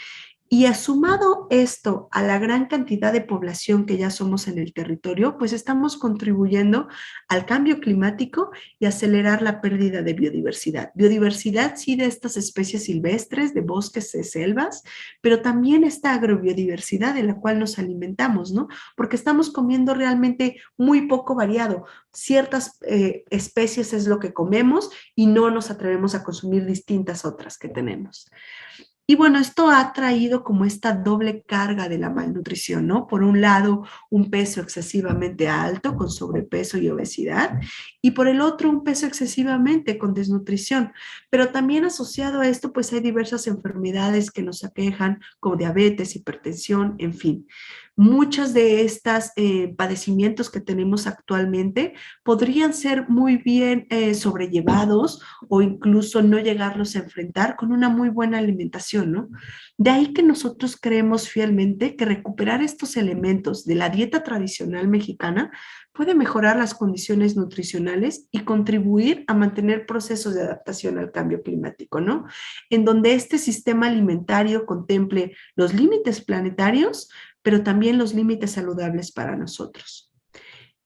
Y sumado esto a la gran cantidad de población que ya somos en el territorio, pues estamos contribuyendo al cambio climático y acelerar la pérdida de biodiversidad. Biodiversidad sí de estas especies silvestres, de bosques, de selvas, pero también esta agrobiodiversidad de la cual nos alimentamos, ¿no? Porque estamos comiendo realmente muy poco variado. Ciertas especies es lo que comemos y no nos atrevemos a consumir distintas otras que tenemos. Y bueno, esto ha traído como esta doble carga de la malnutrición, ¿no? Por un lado, un peso excesivamente alto con sobrepeso y obesidad, y por el otro, un peso excesivamente con desnutrición. Pero también asociado a esto, pues hay diversas enfermedades que nos aquejan, como diabetes, hipertensión, en fin. Muchos de estos padecimientos que tenemos actualmente podrían ser muy bien sobrellevados o incluso no llegarlos a enfrentar con una muy buena alimentación, ¿no? De ahí que nosotros creemos fielmente que recuperar estos elementos de la dieta tradicional mexicana puede mejorar las condiciones nutricionales y contribuir a mantener procesos de adaptación al cambio climático, ¿no? En donde este sistema alimentario contemple los límites planetarios, pero también los límites saludables para nosotros.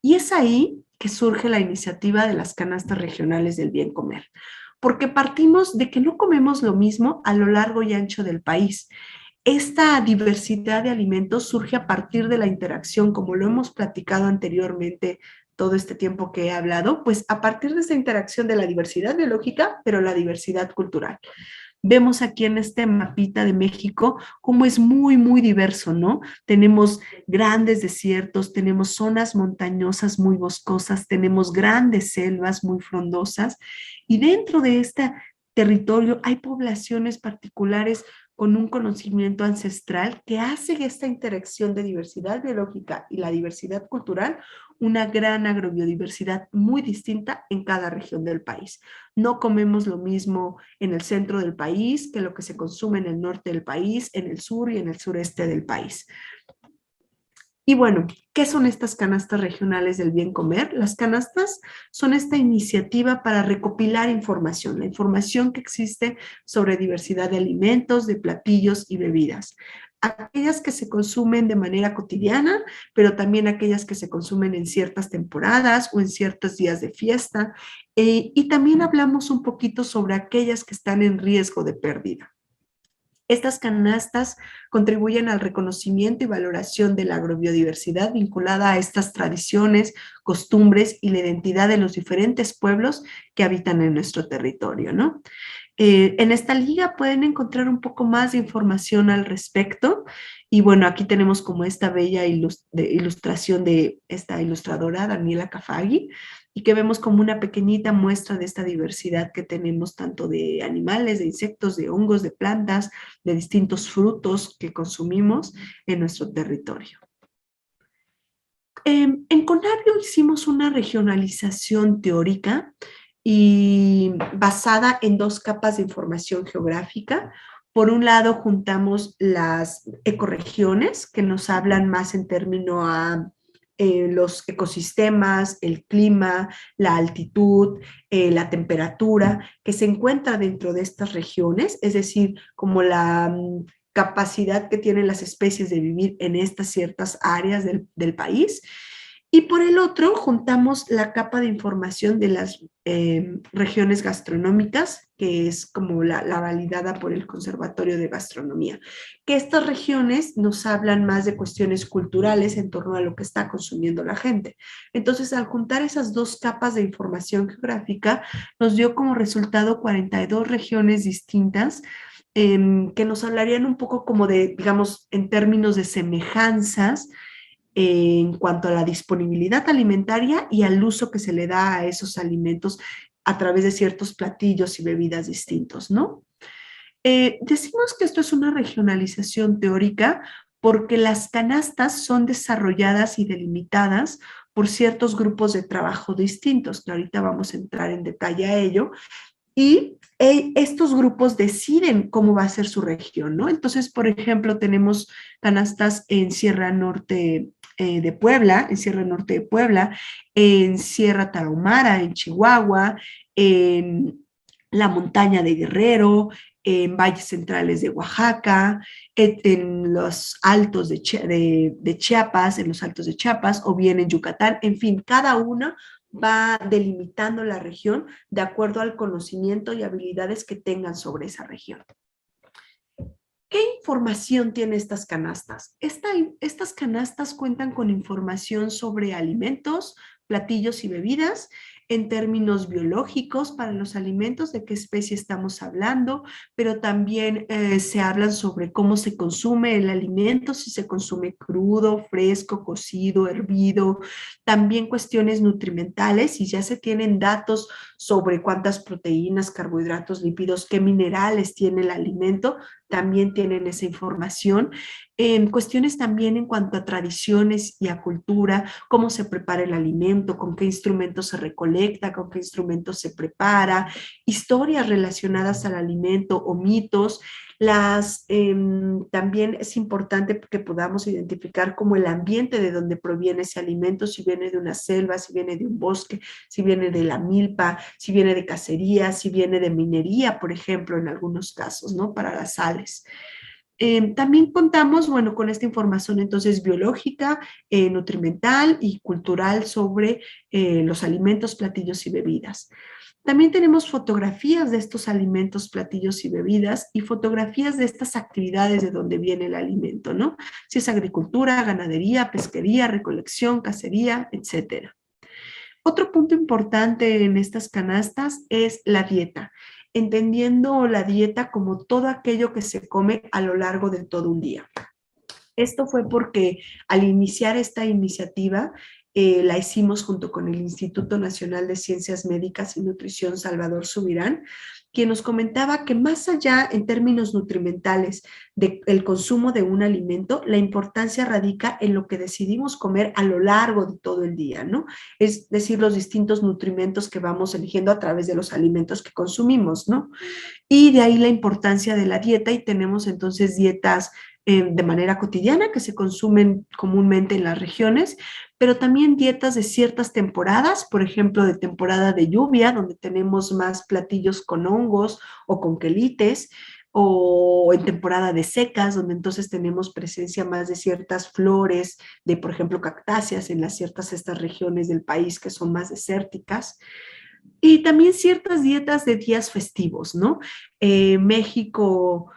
Y es ahí que surge la iniciativa de las canastas regionales del bien comer, porque partimos de que no comemos lo mismo a lo largo y ancho del país. Esta diversidad de alimentos surge a partir de la interacción, como lo hemos platicado anteriormente todo este tiempo que he hablado, pues a partir de esta interacción de la diversidad biológica, pero la diversidad cultural. Vemos aquí en este mapita de México cómo es muy, muy diverso, ¿no? Tenemos grandes desiertos, tenemos zonas montañosas muy boscosas, tenemos grandes selvas muy frondosas y dentro de este territorio hay poblaciones particulares con un conocimiento ancestral que hace esta interacción de diversidad biológica y la diversidad cultural una gran agrobiodiversidad muy distinta en cada región del país. No comemos lo mismo en el centro del país que lo que se consume en el norte del país, en el sur y en el sureste del país. Y bueno, ¿qué son estas canastas regionales del bien comer? Las canastas son esta iniciativa para recopilar información, la información que existe sobre diversidad de alimentos, de platillos y bebidas. Aquellas que se consumen de manera cotidiana, pero también aquellas que se consumen en ciertas temporadas o en ciertos días de fiesta. Y también hablamos un poquito sobre aquellas que están en riesgo de pérdida. Estas canastas contribuyen al reconocimiento y valoración de la agrobiodiversidad vinculada a estas tradiciones, costumbres y la identidad de los diferentes pueblos que habitan en nuestro territorio, ¿no? En esta liga pueden encontrar un poco más de información al respecto. Y bueno, aquí tenemos como esta bella ilustración de esta ilustradora, Daniela Cafagui, y que vemos como una pequeñita muestra de esta diversidad que tenemos tanto de animales, de insectos, de hongos, de plantas, de distintos frutos que consumimos en nuestro territorio. En Conavio hicimos una regionalización teórica y basada en dos capas de información geográfica. Por un lado, juntamos las ecorregiones, que nos hablan más en términos a los ecosistemas, el clima, la altitud, la temperatura, que se encuentra dentro de estas regiones, es decir, como la capacidad que tienen las especies de vivir en estas ciertas áreas del país. Y por el otro, juntamos la capa de información de las regiones gastronómicas, que es como la validada por el Conservatorio de Gastronomía, que estas regiones nos hablan más de cuestiones culturales en torno a lo que está consumiendo la gente. Entonces, al juntar esas dos capas de información geográfica, nos dio como resultado 42 regiones distintas, que nos hablarían un poco como de, digamos, en términos de semejanzas, en cuanto a la disponibilidad alimentaria y al uso que se le da a esos alimentos a través de ciertos platillos y bebidas distintos, ¿no? Decimos que esto es una regionalización teórica porque las canastas son desarrolladas y delimitadas por ciertos grupos de trabajo distintos, que ahorita vamos a entrar en detalle a ello, y estos grupos deciden cómo va a ser su región, ¿no? Entonces, por ejemplo, tenemos canastas en Sierra Norte de Puebla, en Sierra Norte de Puebla, en Sierra Tarahumara, en Chihuahua, en la montaña de Guerrero, en valles centrales de Oaxaca, en los altos de Chiapas, en los altos de Chiapas, o bien en Yucatán. En fin, cada una va delimitando la región de acuerdo al conocimiento y habilidades que tengan sobre esa región. ¿Qué información tiene estas canastas? Estas canastas cuentan con información sobre alimentos, platillos y bebidas, en términos biológicos para los alimentos, de qué especie estamos hablando, pero también se hablan sobre cómo se consume el alimento, si se consume crudo, fresco, cocido, hervido, también cuestiones nutrimentales, y ya se tienen datos sobre cuántas proteínas, carbohidratos, lípidos, qué minerales tiene el alimento, también tienen esa información. En cuestiones también en cuanto a tradiciones y a cultura, cómo se prepara el alimento, con qué instrumentos se recolecta, con qué instrumentos se prepara, historias relacionadas al alimento o mitos. También es importante que podamos identificar como el ambiente de donde proviene ese alimento, si viene de una selva, si viene de un bosque, si viene de la milpa, si viene de cacería, si viene de minería, por ejemplo, en algunos casos, ¿no? Para las sales. También contamos, bueno, con esta información entonces biológica, nutrimental y cultural sobre los alimentos, platillos y bebidas. También tenemos fotografías de estos alimentos, platillos y bebidas, y fotografías de estas actividades de donde viene el alimento, ¿no? Si es agricultura, ganadería, pesquería, recolección, cacería, etcétera. Otro punto importante en estas canastas es la dieta, entendiendo la dieta como todo aquello que se come a lo largo de todo un día. Esto fue porque al iniciar esta iniciativa, la hicimos junto con el Instituto Nacional de Ciencias Médicas y Nutrición Salvador Subirán, quien nos comentaba que más allá en términos nutrimentales del consumo de un alimento, la importancia radica en lo que decidimos comer a lo largo de todo el día, ¿no? Es decir, los distintos nutrimentos que vamos eligiendo a través de los alimentos que consumimos, ¿no? Y de ahí la importancia de la dieta, y tenemos entonces dietas de manera cotidiana que se consumen comúnmente en las regiones, pero también dietas de ciertas temporadas, por ejemplo, de temporada de lluvia, donde tenemos más platillos con hongos o con quelites, o en temporada de secas, donde entonces tenemos presencia más de ciertas flores, de por ejemplo cactáceas en estas regiones del país que son más desérticas. Y también ciertas dietas de días festivos, ¿no? México,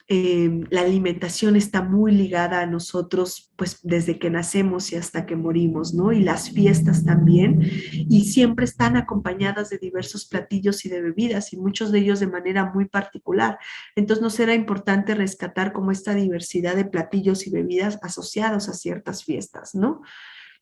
la alimentación está muy ligada a nosotros, pues desde que nacemos y hasta que morimos, ¿no? Y las fiestas también, y siempre están acompañadas de diversos platillos y de bebidas, y muchos de ellos de manera muy particular. Entonces nos era importante rescatar como esta diversidad de platillos y bebidas asociados a ciertas fiestas, ¿no?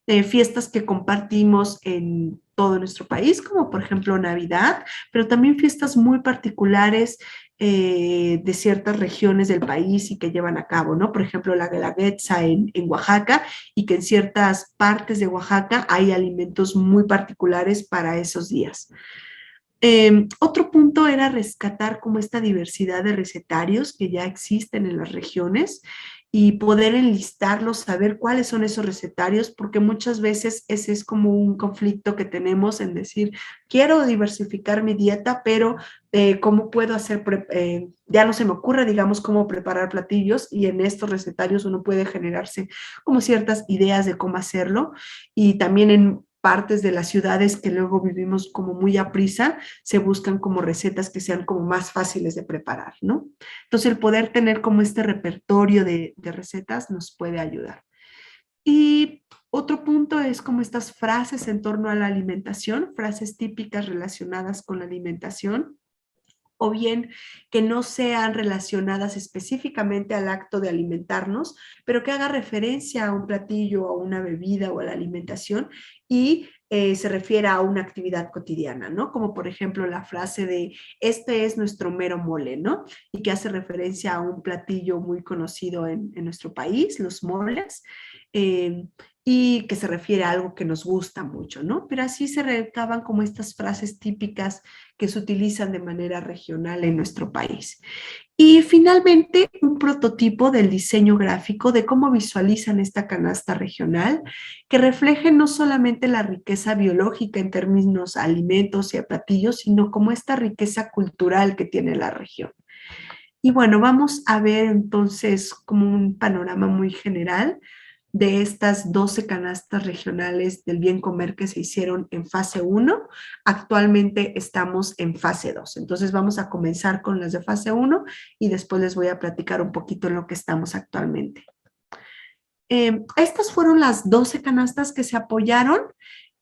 Fiestas que compartimos en todo nuestro país, como por ejemplo Navidad, pero también fiestas muy particulares de ciertas regiones del país y que llevan a cabo, ¿no? Por ejemplo, la Guelaguetza en Oaxaca, y que en ciertas partes de Oaxaca hay alimentos muy particulares para esos días. Otro punto era rescatar como esta diversidad de recetarios que ya existen en las regiones y poder enlistarlos, saber cuáles son esos recetarios, porque muchas veces ese es como un conflicto que tenemos en decir, quiero diversificar mi dieta, pero ¿cómo puedo hacer? Ya no se me ocurre, digamos, cómo preparar platillos, y en estos recetarios uno puede generarse como ciertas ideas de cómo hacerlo, y también en partes de las ciudades que luego vivimos como muy a prisa, se buscan como recetas que sean como más fáciles de preparar, ¿no? Entonces el poder tener como este repertorio de recetas nos puede ayudar. Y otro punto es como estas frases en torno a la alimentación, frases típicas relacionadas con la alimentación, o bien que no sean relacionadas específicamente al acto de alimentarnos, pero que haga referencia a un platillo, a una bebida o a la alimentación, y se refiere a una actividad cotidiana, ¿no? Como por ejemplo la frase de, este es nuestro mero mole, ¿no? Y que hace referencia a un platillo muy conocido en nuestro país, los moles, y que se refiere a algo que nos gusta mucho, ¿no? Pero así se recaban como estas frases típicas que se utilizan de manera regional en nuestro país. Y finalmente, un prototipo del diseño gráfico de cómo visualizan esta canasta regional, que refleje no solamente la riqueza biológica en términos de alimentos y platillos, sino como esta riqueza cultural que tiene la región. Y bueno, vamos a ver entonces como un panorama muy general de estas 12 canastas regionales del bien comer que se hicieron en fase 1. Actualmente estamos en fase 2. Entonces vamos a comenzar con las de fase 1 y después les voy a platicar un poquito en lo que estamos actualmente. Estas fueron las 12 canastas que se apoyaron.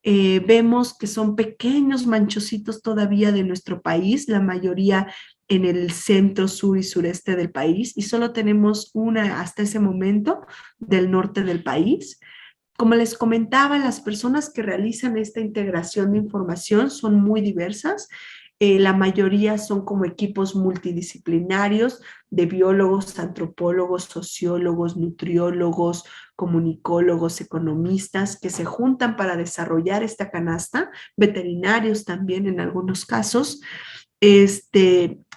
Vemos que son pequeños manchocitos todavía de nuestro país, la mayoría en el centro, sur y sureste del país, y solo tenemos una hasta ese momento del norte del país. Como les comentaba, las personas que realizan esta integración de información son muy diversas. La mayoría son como equipos multidisciplinarios de biólogos, antropólogos, sociólogos, nutriólogos, comunicólogos, economistas, que se juntan para desarrollar esta canasta, veterinarios también en algunos casos,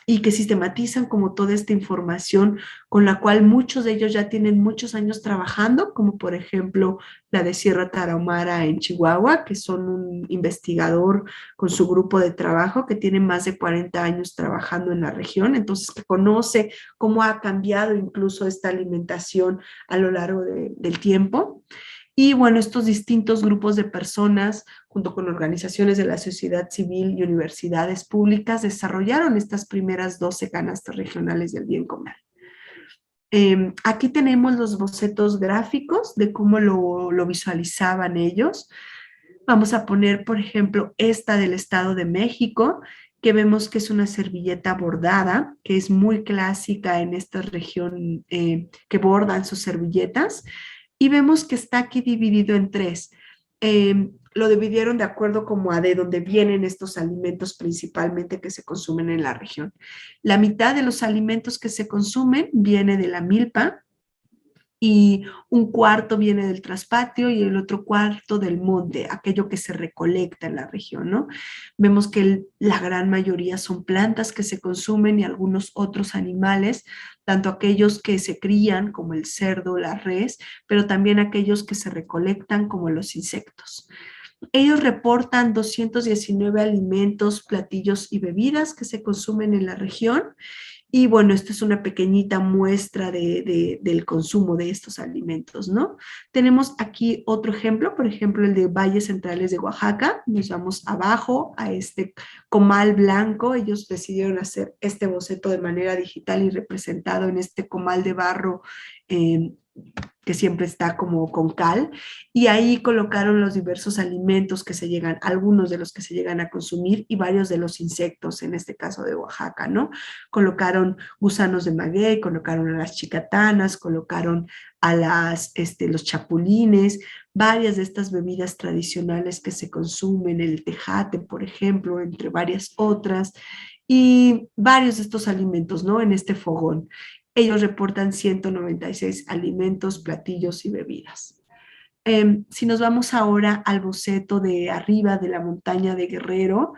y que sistematizan como toda esta información con la cual muchos de ellos ya tienen muchos años trabajando, como por ejemplo la de Sierra Tarahumara en Chihuahua, que son un investigador con su grupo de trabajo que tiene más de 40 años trabajando en la región, entonces que conoce cómo ha cambiado incluso esta alimentación a lo largo del tiempo. Y bueno, estos distintos grupos de personas, junto con organizaciones de la sociedad civil y universidades públicas, desarrollaron estas primeras 12 canastas regionales del bien comer. Aquí tenemos los bocetos gráficos de cómo lo visualizaban ellos. Vamos a poner, por ejemplo, esta del Estado de México, que vemos que es una servilleta bordada, que es muy clásica en esta región que bordan sus servilletas. Y vemos que está aquí dividido en 3. Lo dividieron de acuerdo como a de dónde vienen estos alimentos principalmente que se consumen en la región. La mitad de los alimentos que se consumen viene de la milpa, y un cuarto viene del traspatio y el otro cuarto del monte, aquello que se recolecta en la región, ¿no? Vemos que la gran mayoría son plantas que se consumen y algunos otros animales, tanto aquellos que se crían como el cerdo, la res, pero también aquellos que se recolectan como los insectos. Ellos reportan 219 alimentos, platillos y bebidas que se consumen en la región. Y bueno, esta es una pequeñita muestra del consumo de estos alimentos, ¿no? Tenemos aquí otro ejemplo, por ejemplo, el de Valles Centrales de Oaxaca. Nos vamos abajo a este comal blanco. Ellos decidieron hacer este boceto de manera digital y representado en este comal de barro que siempre está como con cal, y ahí colocaron los diversos alimentos que se llegan, algunos de los que se llegan a consumir y varios de los insectos, en este caso de Oaxaca, ¿no? Colocaron gusanos de maguey, colocaron a las chicatanas, colocaron a los chapulines, varias de estas bebidas tradicionales que se consumen, el tejate, por ejemplo, entre varias otras, y varios de estos alimentos, ¿no? En este fogón. Ellos reportan 196 alimentos, platillos y bebidas. Si nos vamos ahora al boceto de arriba de la montaña de Guerrero,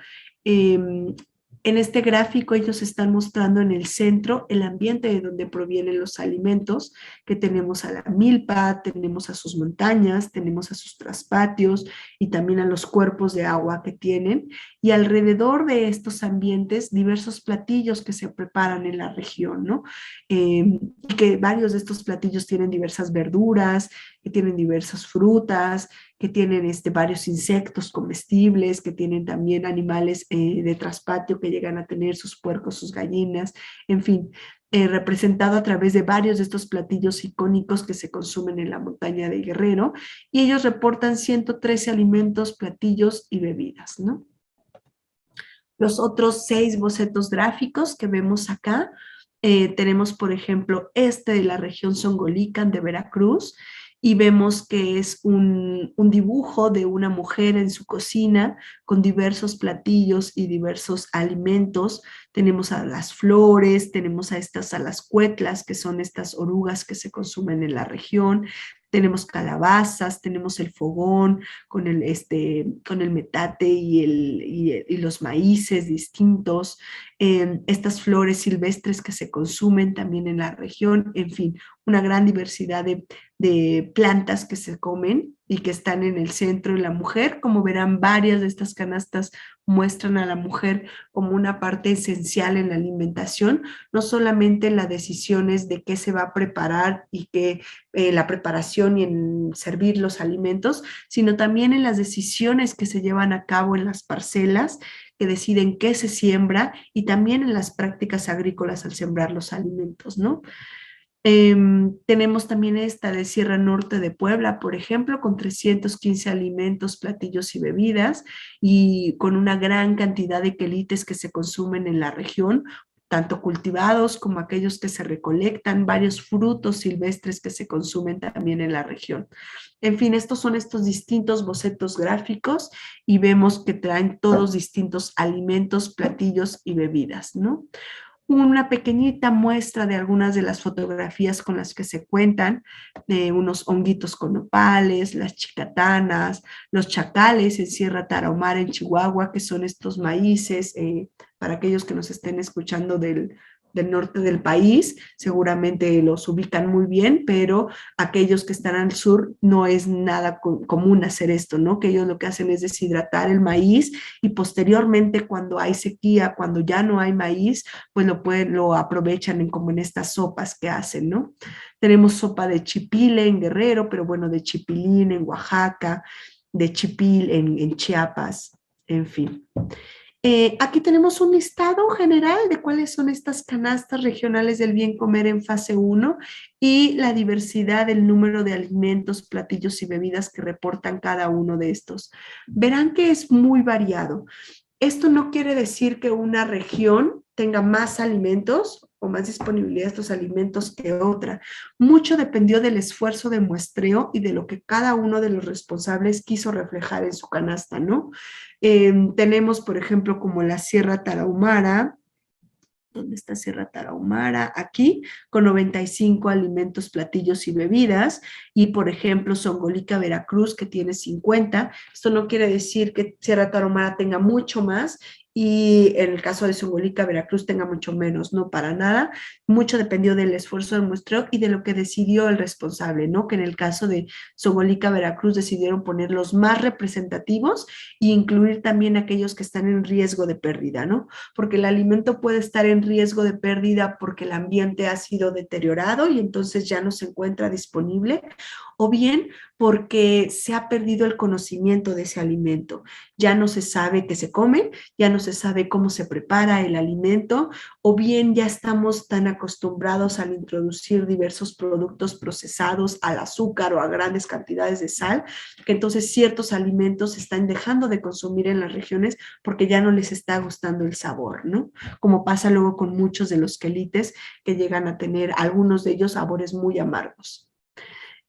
en este gráfico ellos están mostrando en el centro el ambiente de donde provienen los alimentos, que tenemos a la milpa, tenemos a sus montañas, tenemos a sus traspatios y también a los cuerpos de agua que tienen, y alrededor de estos ambientes diversos platillos que se preparan en la región, ¿no? Y que varios de estos platillos tienen diversas verduras, que tienen diversas frutas, que tienen varios insectos comestibles, que tienen también animales de traspatio que llegan a tener sus puercos, sus gallinas, en fin, representado a través de varios de estos platillos icónicos que se consumen en la montaña de Guerrero, y ellos reportan 113 alimentos, platillos y bebidas, ¿no? Los otros 6 bocetos gráficos que vemos acá, tenemos por ejemplo de la región Songolican de Veracruz, y vemos que es un dibujo de una mujer en su cocina con diversos platillos y diversos alimentos. Tenemos a las flores, tenemos a las cuetlas, que son estas orugas que se consumen en la región, tenemos calabazas, tenemos el fogón con el metate y los maíces distintos, estas flores silvestres que se consumen también en la región, en fin, una gran diversidad de de plantas que se comen y que están en el centro de la mujer. Como verán, varias de estas canastas muestran a la mujer como una parte esencial en la alimentación, no solamente en las decisiones de qué se va a preparar y que la preparación y en servir los alimentos, sino también en las decisiones que se llevan a cabo en las parcelas, que deciden qué se siembra, y también en las prácticas agrícolas al sembrar los alimentos, ¿no? Tenemos también esta de Sierra Norte de Puebla, por ejemplo, con 315 alimentos, platillos y bebidas, y con una gran cantidad de quelites que se consumen en la región, tanto cultivados como aquellos que se recolectan, varios frutos silvestres que se consumen también en la región. En fin, estos son estos distintos bocetos gráficos y vemos que traen todos distintos alimentos, platillos y bebidas, ¿no? Una pequeñita muestra de algunas de las fotografías con las que se cuentan, de unos honguitos con nopales, las chicatanas, los chacales en Sierra Tarahumara en Chihuahua, que son estos maíces, para aquellos que nos estén escuchando del norte del país, seguramente los ubican muy bien, pero aquellos que están al sur no es nada común hacer esto, ¿no? Que ellos lo que hacen es deshidratar el maíz y posteriormente cuando hay sequía, cuando ya no hay maíz, pues lo aprovechan como en estas sopas que hacen, ¿no? Tenemos sopa de chipile en Guerrero, pero bueno, de chipilín en Oaxaca, de chipil en Chiapas, en fin. Aquí tenemos un listado general de cuáles son estas canastas regionales del bien comer en fase 1 y la diversidad del número de alimentos, platillos y bebidas que reportan cada uno de estos. Verán que es muy variado. Esto no quiere decir que una región tenga más alimentos o más disponibilidad de estos alimentos que otra. Mucho dependió del esfuerzo de muestreo y de lo que cada uno de los responsables quiso reflejar en su canasta, ¿no? Tenemos, por ejemplo, como la Sierra Tarahumara. ¿Dónde está Sierra Tarahumara? Aquí, con 95 alimentos, platillos y bebidas. Y, por ejemplo, Songolica, Veracruz, que tiene 50. Esto no quiere decir que Sierra Tarahumara tenga mucho más y en el caso de Songolica, Veracruz tenga mucho menos, no, para nada. Mucho dependió del esfuerzo del muestreo y de lo que decidió el responsable, ¿no? Que en el caso de Songolica, Veracruz decidieron poner los más representativos e incluir también aquellos que están en riesgo de pérdida, ¿no? Porque el alimento puede estar en riesgo de pérdida porque el ambiente ha sido deteriorado y entonces ya no se encuentra disponible, o bien porque se ha perdido el conocimiento de ese alimento. Ya no se sabe qué se come, ya no se sabe cómo se prepara el alimento, o bien ya estamos tan acostumbrados al introducir diversos productos procesados, al azúcar o a grandes cantidades de sal, que entonces ciertos alimentos se están dejando de consumir en las regiones porque ya no les está gustando el sabor, ¿no? Como pasa luego con muchos de los quelites que llegan a tener algunos de ellos sabores muy amargos.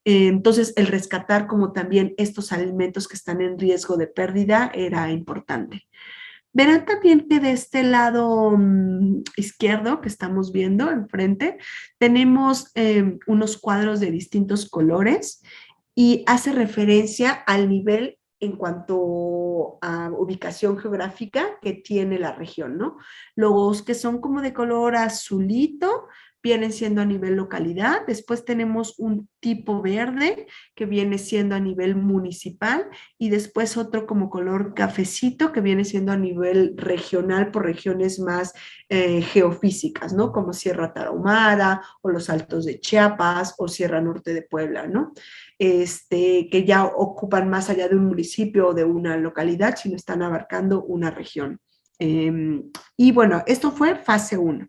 Entonces, el rescatar como también estos alimentos que están en riesgo de pérdida era importante. Verán también que de este lado izquierdo que estamos viendo enfrente, tenemos unos cuadros de distintos colores y hace referencia al nivel en cuanto a ubicación geográfica que tiene la región, ¿no? Los que son como de color azulito vienen siendo a nivel localidad. Después tenemos un tipo verde que viene siendo a nivel municipal y después otro como color cafecito que viene siendo a nivel regional por regiones más geofísicas, ¿no? Como Sierra Tarahumara o los Altos de Chiapas o Sierra Norte de Puebla, ¿no? Que ya ocupan más allá de un municipio o de una localidad, sino están abarcando una región. Y bueno, esto fue fase 1.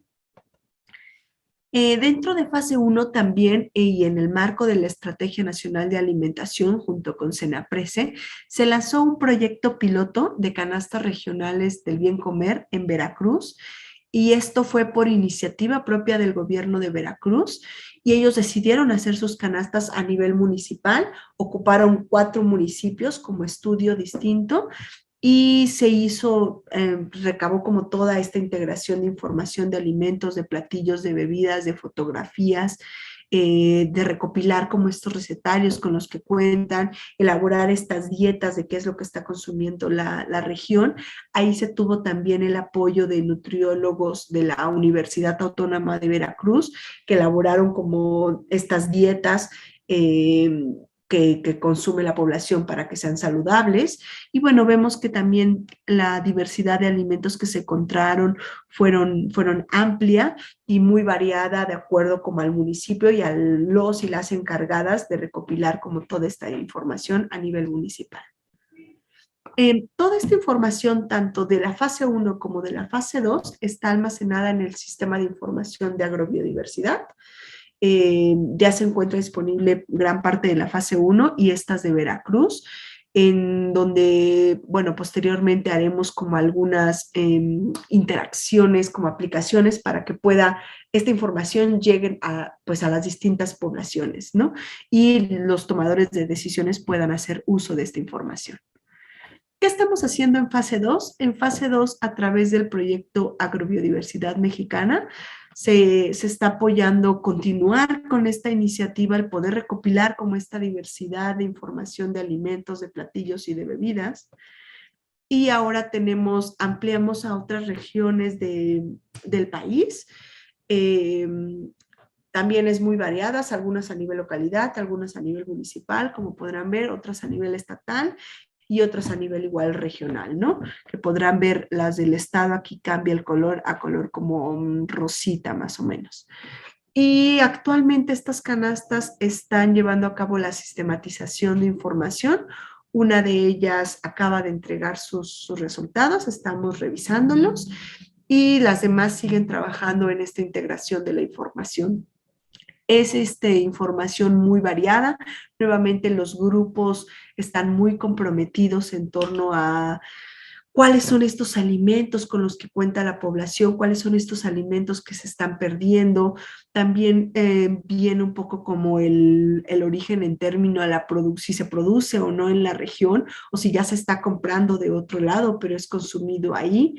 Dentro de fase 1 también, y en el marco de la Estrategia Nacional de Alimentación junto con Senaprece, se lanzó un proyecto piloto de canastas regionales del bien comer en Veracruz, y esto fue por iniciativa propia del gobierno de Veracruz, y ellos decidieron hacer sus canastas a nivel municipal, ocuparon 4 municipios como estudio distinto, y se hizo, recabó como toda esta integración de información de alimentos, de platillos, de bebidas, de fotografías, de recopilar como estos recetarios con los que cuentan, elaborar estas dietas de qué es lo que está consumiendo la región. Ahí se tuvo también el apoyo de nutriólogos de la Universidad Autónoma de Veracruz, que elaboraron como estas dietas que consume la población para que sean saludables. Y bueno, vemos que también la diversidad de alimentos que se encontraron fueron amplia y muy variada de acuerdo como al municipio y a los y las encargadas de recopilar como toda esta información a nivel municipal. Toda esta información, tanto de la fase 1 como de la fase 2, está almacenada en el Sistema de Información de Agrobiodiversidad. Ya se encuentra disponible gran parte de la fase 1 y estas de Veracruz, en donde, bueno, posteriormente haremos como algunas interacciones, como aplicaciones para que pueda esta información llegue pues a las distintas poblaciones, ¿no? Y los tomadores de decisiones puedan hacer uso de esta información. ¿Qué estamos haciendo en fase 2? En fase 2, a través del proyecto Agrobiodiversidad Mexicana, se está apoyando continuar con esta iniciativa, el poder recopilar como esta diversidad de información de alimentos, de platillos y de bebidas. Y ahora ampliamos a otras regiones del país. También es muy variadas, algunas a nivel localidad, algunas a nivel municipal, como podrán ver, otras a nivel estatal y otras a nivel igual regional, ¿no? Que podrán ver las del estado, aquí cambia el color a color como rosita más o menos. Y actualmente estas canastas están llevando a cabo la sistematización de información. Una de ellas acaba de entregar sus resultados, estamos revisándolos y las demás siguen trabajando en esta integración de la información. Es información muy variada. Nuevamente los grupos están muy comprometidos en torno a cuáles son estos alimentos con los que cuenta la población, cuáles son estos alimentos que se están perdiendo. También viene un poco como el origen en términos a la si se produce o no en la región, o si ya se está comprando de otro lado, pero es consumido ahí.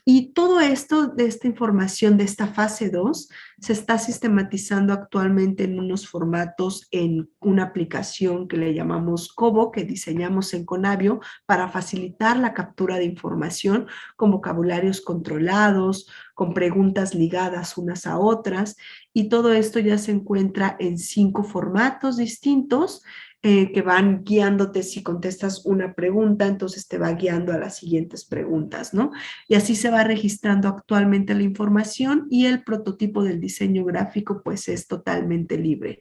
Y todo esto, de esta información de esta fase 2, se está sistematizando actualmente en unos formatos en una aplicación que le llamamos Cobo, que diseñamos en Conavio para facilitar la captura de información con vocabularios controlados, con preguntas ligadas unas a otras, y todo esto ya se encuentra en 5 formatos distintos que van guiándote. Si contestas una pregunta, entonces te va guiando a las siguientes preguntas, ¿no? Y así se va registrando actualmente la información y el prototipo del diseño gráfico pues es totalmente libre.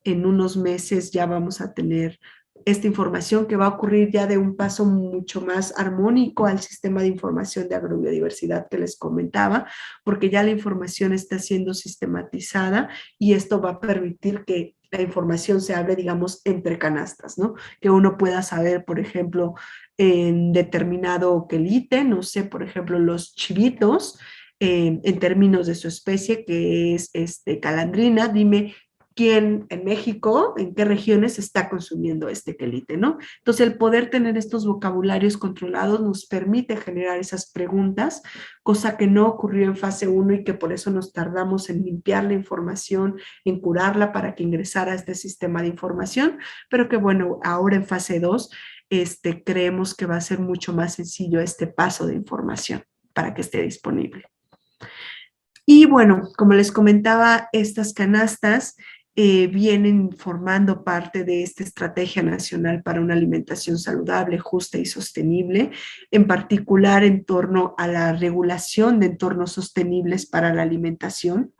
En unos meses ya vamos a tener esta información que va a ocurrir ya de un paso mucho más armónico al sistema de información de agrobiodiversidad que les comentaba, porque ya la información está siendo sistematizada y esto va a permitir que la información se abre, digamos, entre canastas, ¿no? Que uno pueda saber, por ejemplo, en determinado quelite, no sé, por ejemplo, los chivitos, en términos de su especie, que es calandrina, dime quién en México, en qué regiones está consumiendo este quelite, ¿no? Entonces, el poder tener estos vocabularios controlados nos permite generar esas preguntas, cosa que no ocurrió en fase 1 y que por eso nos tardamos en limpiar la información, en curarla para que ingresara a este sistema de información, pero que bueno, ahora en fase 2, creemos que va a ser mucho más sencillo este paso de información para que esté disponible. Y bueno, como les comentaba, estas canastas vienen formando parte de esta Estrategia Nacional para una Alimentación Saludable, Justa y Sostenible, en particular en torno a la regulación de entornos sostenibles para la alimentación.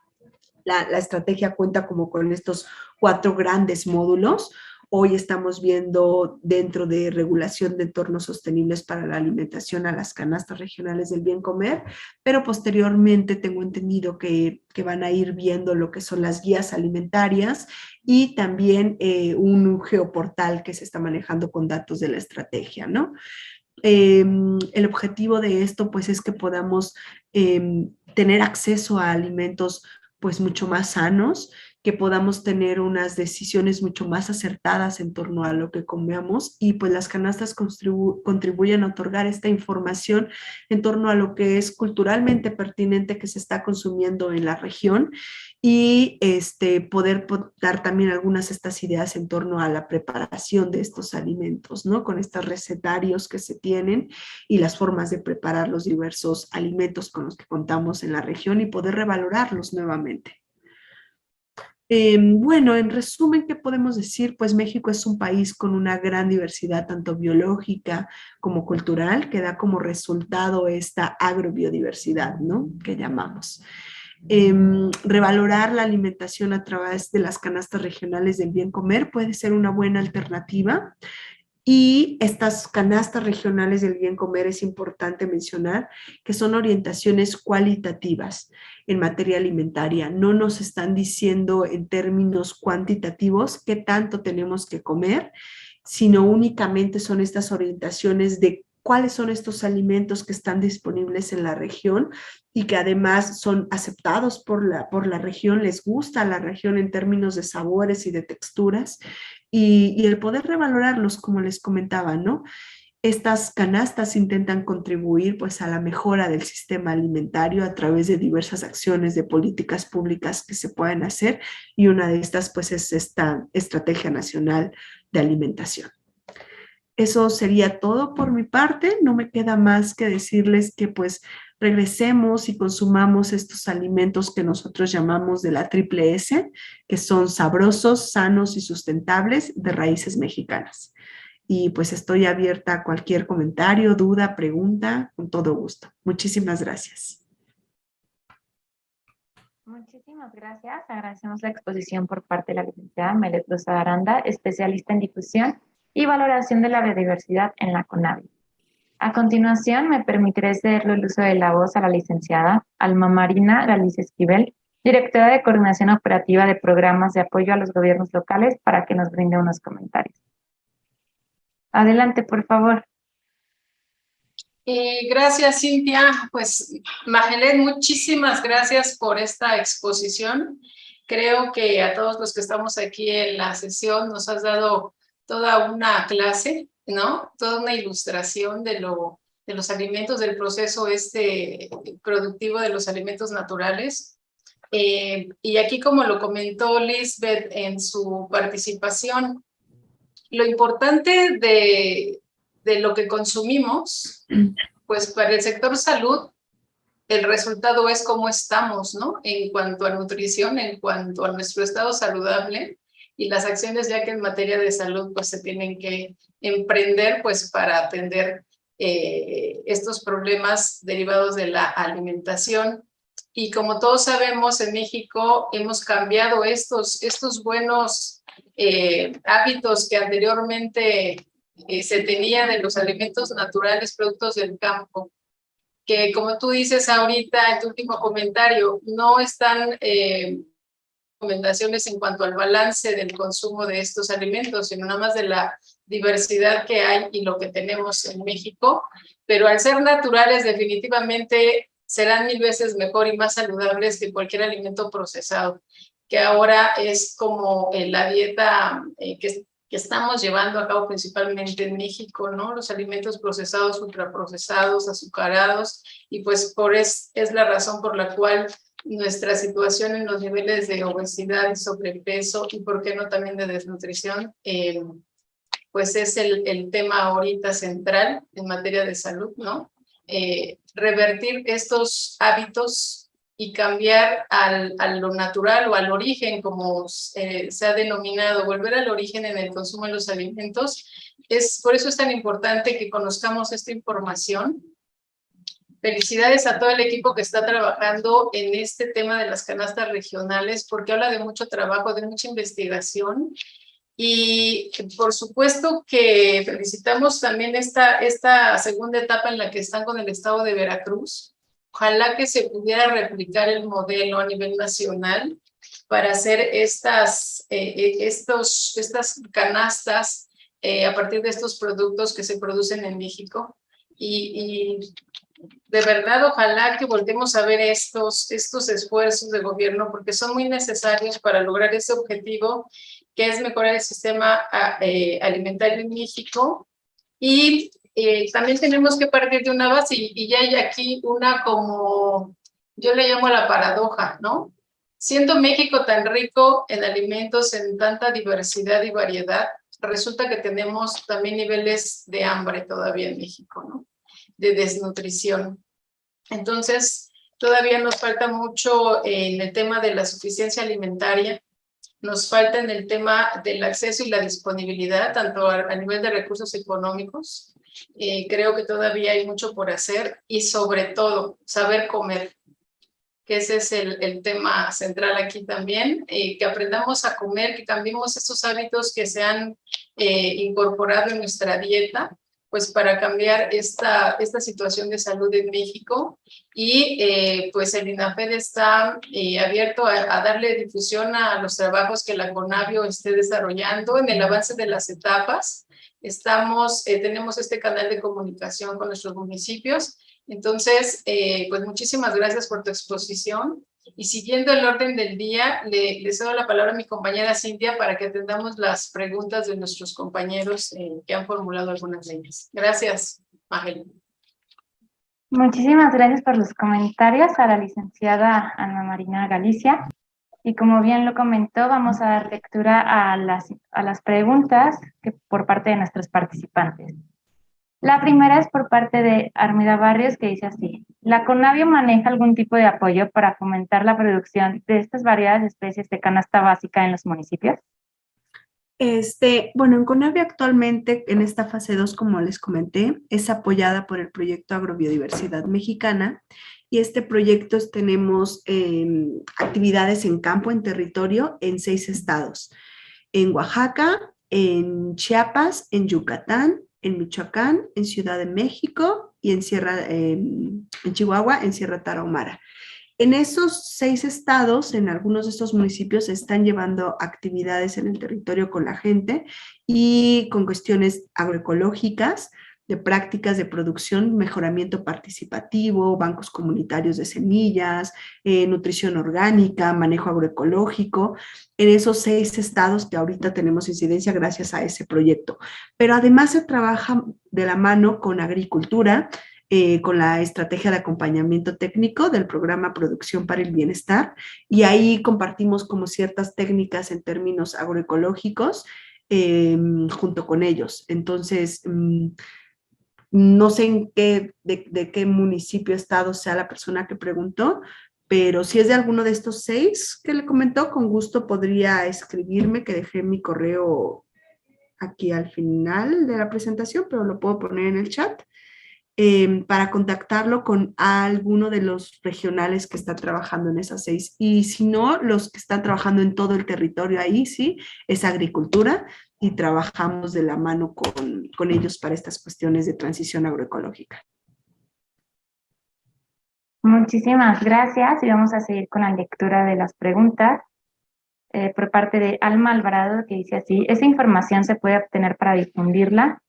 La estrategia cuenta como con estos 4 grandes módulos. Hoy estamos viendo dentro de regulación de entornos sostenibles para la alimentación a las canastas regionales del bien comer, pero posteriormente tengo entendido que van a ir viendo lo que son las guías alimentarias y también un geoportal que se está manejando con datos de la estrategia, ¿no? El objetivo de esto pues es que podamos tener acceso a alimentos pues mucho más sanos, que podamos tener unas decisiones mucho más acertadas en torno a lo que comemos y pues las canastas contribuyen a otorgar esta información en torno a lo que es culturalmente pertinente que se está consumiendo en la región y poder dar también algunas de estas ideas en torno a la preparación de estos alimentos, ¿no? Con estos recetarios que se tienen y las formas de preparar los diversos alimentos con los que contamos en la región y poder revalorarlos nuevamente. Bueno, en resumen, ¿qué podemos decir? Pues México es un país con una gran diversidad, tanto biológica como cultural, que da como resultado esta agrobiodiversidad, ¿no? Que llamamos. Revalorar la alimentación a través de las canastas regionales del bien comer puede ser una buena alternativa. Y estas canastas regionales del bien comer es importante mencionar que son orientaciones cualitativas en materia alimentaria. No nos están diciendo en términos cuantitativos qué tanto tenemos que comer, sino únicamente son estas orientaciones de cuáles son estos alimentos que están disponibles en la región y que además son aceptados por la región, les gusta a la región en términos de sabores y de texturas, y el poder revalorarlos, como les comentaba, ¿no? Estas canastas intentan contribuir pues a la mejora del sistema alimentario a través de diversas acciones de políticas públicas que se pueden hacer, y una de estas pues es esta Estrategia Nacional de Alimentación. Eso sería todo por mi parte. No me queda más que decirles que pues regresemos y consumamos estos alimentos que nosotros llamamos de la triple S, que son sabrosos, sanos y sustentables, de raíces mexicanas. Y pues estoy abierta a cualquier comentario, duda, pregunta, con todo gusto. Muchísimas gracias. Muchísimas gracias. Agradecemos la exposición por parte de la licenciada Melet Lozada Aranda, especialista en difusión y valoración de la biodiversidad en la CONAVI. A continuación, me permitiré cederle el uso de la voz a la licenciada Alma Marina Galicia Esquivel, directora de Coordinación Operativa de Programas de Apoyo a los Gobiernos Locales, para que nos brinde unos comentarios. Adelante, por favor. Gracias, Cintia. Pues, Majelet, muchísimas gracias por esta exposición. Creo que a todos los que estamos aquí en la sesión nos has dado toda una clase, ¿no? Toda una ilustración de los alimentos, del proceso productivo de los alimentos naturales. Y aquí, como lo comentó Lisbeth en su participación, lo importante de lo que consumimos, pues para el sector salud, el resultado es cómo estamos, ¿no? En cuanto a nutrición, en cuanto a nuestro estado saludable, y las acciones ya que en materia de salud pues se tienen que emprender pues para atender estos problemas derivados de la alimentación. Y como todos sabemos, en México hemos cambiado estos buenos hábitos que anteriormente se tenían de los alimentos naturales, productos del campo, que como tú dices ahorita en tu último comentario, no están recomendaciones en cuanto al balance del consumo de estos alimentos, sino nada más de la diversidad que hay y lo que tenemos en México, pero al ser naturales definitivamente serán 1000 veces mejor y más saludables que cualquier alimento procesado, que ahora es como la dieta que estamos llevando a cabo principalmente en México, ¿no? Los alimentos procesados, ultraprocesados, azucarados, y pues es la razón por la cual nuestra situación en los niveles de obesidad y sobrepeso, y por qué no también de desnutrición, pues es el tema ahorita central en materia de salud, ¿no? Revertir estos hábitos y cambiar a lo natural o al origen, como se ha denominado, volver al origen en el consumo de los alimentos. Por eso es tan importante que conozcamos esta información. Felicidades a todo el equipo que está trabajando en este tema de las canastas regionales, porque habla de mucho trabajo, de mucha investigación. Y por supuesto que felicitamos también esta segunda etapa en la que están con el estado de Veracruz. Ojalá que se pudiera replicar el modelo a nivel nacional para hacer estas canastas a partir de estos productos que se producen en México. Y de verdad, ojalá que volvemos a ver estos esfuerzos de gobierno, porque son muy necesarios para lograr ese objetivo, que es mejorar el sistema alimentario en México. Y también tenemos que partir de una base, y ya hay aquí una, como yo le llamo, la paradoja, ¿no? Siendo México tan rico en alimentos, en tanta diversidad y variedad, resulta que tenemos también niveles de hambre todavía en México, ¿no? De desnutrición. Entonces, todavía nos falta mucho en el tema de la suficiencia alimentaria, nos falta en el tema del acceso y la disponibilidad, tanto a nivel de recursos económicos. Creo que todavía hay mucho por hacer y sobre todo saber comer, que ese es el tema central aquí también, que aprendamos a comer, que cambiemos esos hábitos que se han incorporado en nuestra dieta, pues para cambiar esta situación de salud en México. Y pues el INAFED está abierto a darle difusión a los trabajos que la CONABIO esté desarrollando en el avance de las etapas. Tenemos este canal de comunicación con nuestros municipios. Entonces, pues muchísimas gracias por tu exposición. Y siguiendo el orden del día, le cedo la palabra a mi compañera Cintia para que atendamos las preguntas de nuestros compañeros que han formulado algunas de ellas. Gracias, Magel. Muchísimas gracias por los comentarios a la licenciada Ana Marina Galicia. Y como bien lo comentó, vamos a dar lectura a las preguntas por parte de nuestros participantes. La primera es por parte de Armida Barrios, que dice así: ¿la CONABIO maneja algún tipo de apoyo para fomentar la producción de estas variadas especies de canasta básica en los municipios? Bueno, en CONABIO actualmente, en esta fase 2, como les comenté, es apoyada por el proyecto Agrobiodiversidad Mexicana, y este proyecto tenemos actividades en campo, en territorio, en 6 estados: en Oaxaca, en Chiapas, en Yucatán, en Michoacán, en Ciudad de México y en Chihuahua, en Sierra Tarahumara. En esos 6 estados, en algunos de estos municipios, se están llevando actividades en el territorio con la gente y con cuestiones agroecológicas, de prácticas de producción, mejoramiento participativo, bancos comunitarios de semillas, nutrición orgánica, manejo agroecológico, en esos 6 estados que ahorita tenemos incidencia gracias a ese proyecto. Pero además se trabaja de la mano con agricultura, con la estrategia de acompañamiento técnico del programa Producción para el Bienestar, y ahí compartimos como ciertas técnicas en términos agroecológicos junto con ellos. Entonces, no sé de qué municipio, estado sea la persona que preguntó, pero si es de alguno de estos 6 que le comentó, con gusto podría escribirme, que dejé mi correo aquí al final de la presentación, pero lo puedo poner en el chat, para contactarlo con alguno de los regionales que están trabajando en esas 6. Y si no, los que están trabajando en todo el territorio, ahí sí, es agricultura, y trabajamos de la mano con ellos para estas cuestiones de transición agroecológica. Muchísimas gracias, y vamos a seguir con la lectura de las preguntas. Por parte de Alma Alvarado, que dice así: ¿esa información se puede obtener para difundirla?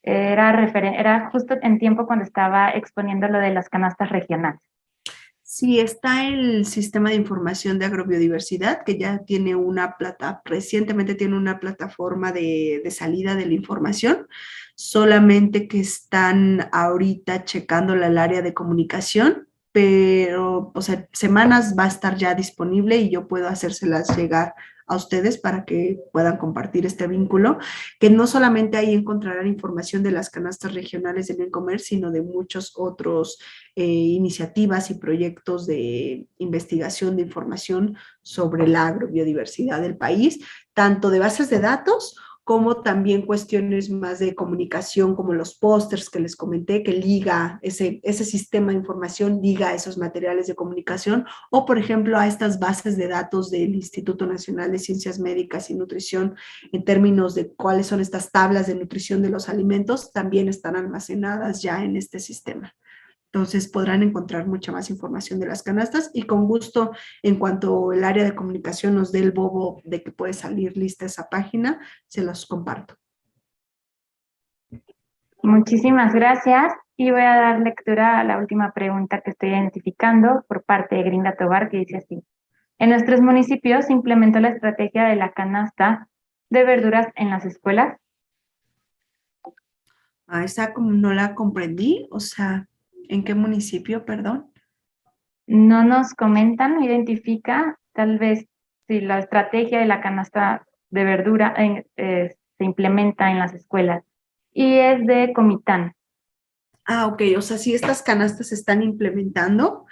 Era justo en tiempo cuando estaba exponiendo lo de las canastas regionales. Sí, está el sistema de información de agrobiodiversidad, que ya tiene recientemente tiene una plataforma de salida de la información, solamente que están ahorita checándola el área de comunicación, pero, o sea, semanas va a estar ya disponible y yo puedo hacérselas llegar a ustedes para que puedan compartir este vínculo, que no solamente ahí encontrarán información de las canastas regionales de Bien Comer, sino de muchos otros iniciativas y proyectos de investigación, de información sobre la agrobiodiversidad del país, tanto de bases de datos como también cuestiones más de comunicación, como los pósters que les comenté, que liga ese sistema de información, liga esos materiales de comunicación, o por ejemplo a estas bases de datos del Instituto Nacional de Ciencias Médicas y Nutrición, en términos de cuáles son estas tablas de nutrición de los alimentos, también están almacenadas ya en este sistema. Entonces podrán encontrar mucha más información de las canastas, y con gusto, en cuanto el área de comunicación nos dé el bobo de que puede salir lista esa página, se los comparto. Muchísimas gracias, y voy a dar lectura a la última pregunta que estoy identificando por parte de Grinda Tobar, que dice así: ¿en nuestros municipios se implementó la estrategia de la canasta de verduras en las escuelas? Esa como no la comprendí, o sea, ¿en qué municipio, perdón? No nos comentan, no identifica tal vez si la estrategia de la canasta de verdura se implementa en las escuelas, y es de Comitán. Ok, o sea, si estas canastas se están implementando,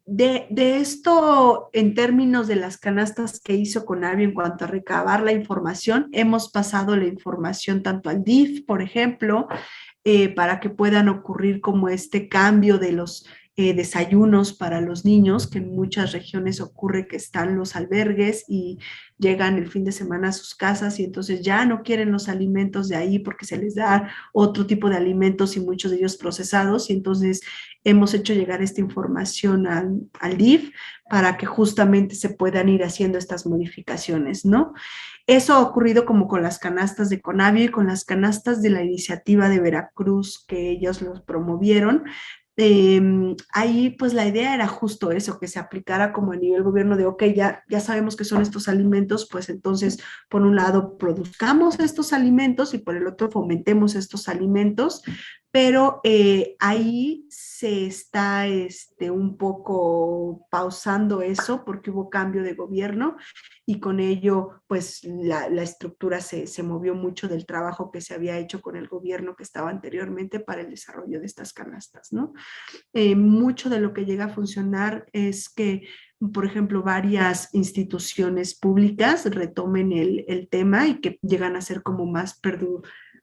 De esto, en términos de las canastas que hizo Conavio en cuanto a recabar la información, hemos pasado la información tanto al DIF, por ejemplo, para que puedan ocurrir como este cambio de los desayunos para los niños, que en muchas regiones ocurre que están los albergues y llegan el fin de semana a sus casas y entonces ya no quieren los alimentos de ahí porque se les da otro tipo de alimentos y muchos de ellos procesados, y entonces hemos hecho llegar esta información al DIF para que justamente se puedan ir haciendo estas modificaciones, ¿no? Eso ha ocurrido como con las canastas de Conavio y con las canastas de la iniciativa de Veracruz, que ellos los promovieron. Ahí pues la idea era justo eso, que se aplicara como a nivel gobierno de, ok, ya sabemos que son estos alimentos, pues entonces por un lado produzcamos estos alimentos y por el otro fomentemos estos alimentos, pero ahí se está un poco pausando eso porque hubo cambio de gobierno y con ello pues la estructura se movió mucho del trabajo que se había hecho con el gobierno que estaba anteriormente para el desarrollo de estas canastas, ¿no? Mucho de lo que llega a funcionar es que, por ejemplo, varias instituciones públicas retomen el tema y que llegan a ser como más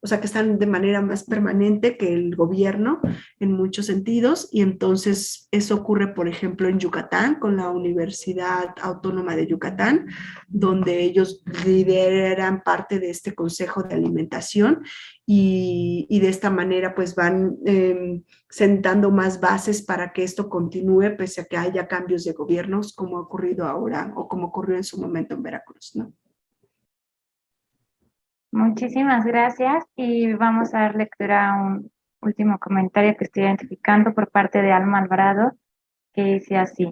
o sea, que están de manera más permanente que el gobierno en muchos sentidos, y entonces eso ocurre, por ejemplo, en Yucatán, con la Universidad Autónoma de Yucatán, donde ellos lideran parte de este Consejo de Alimentación y de esta manera pues van sentando más bases para que esto continúe pese a que haya cambios de gobiernos como ha ocurrido ahora o como ocurrió en su momento en Veracruz, ¿no? Muchísimas gracias y vamos a dar lectura a un último comentario que estoy identificando por parte de Alma Alvarado, que dice así: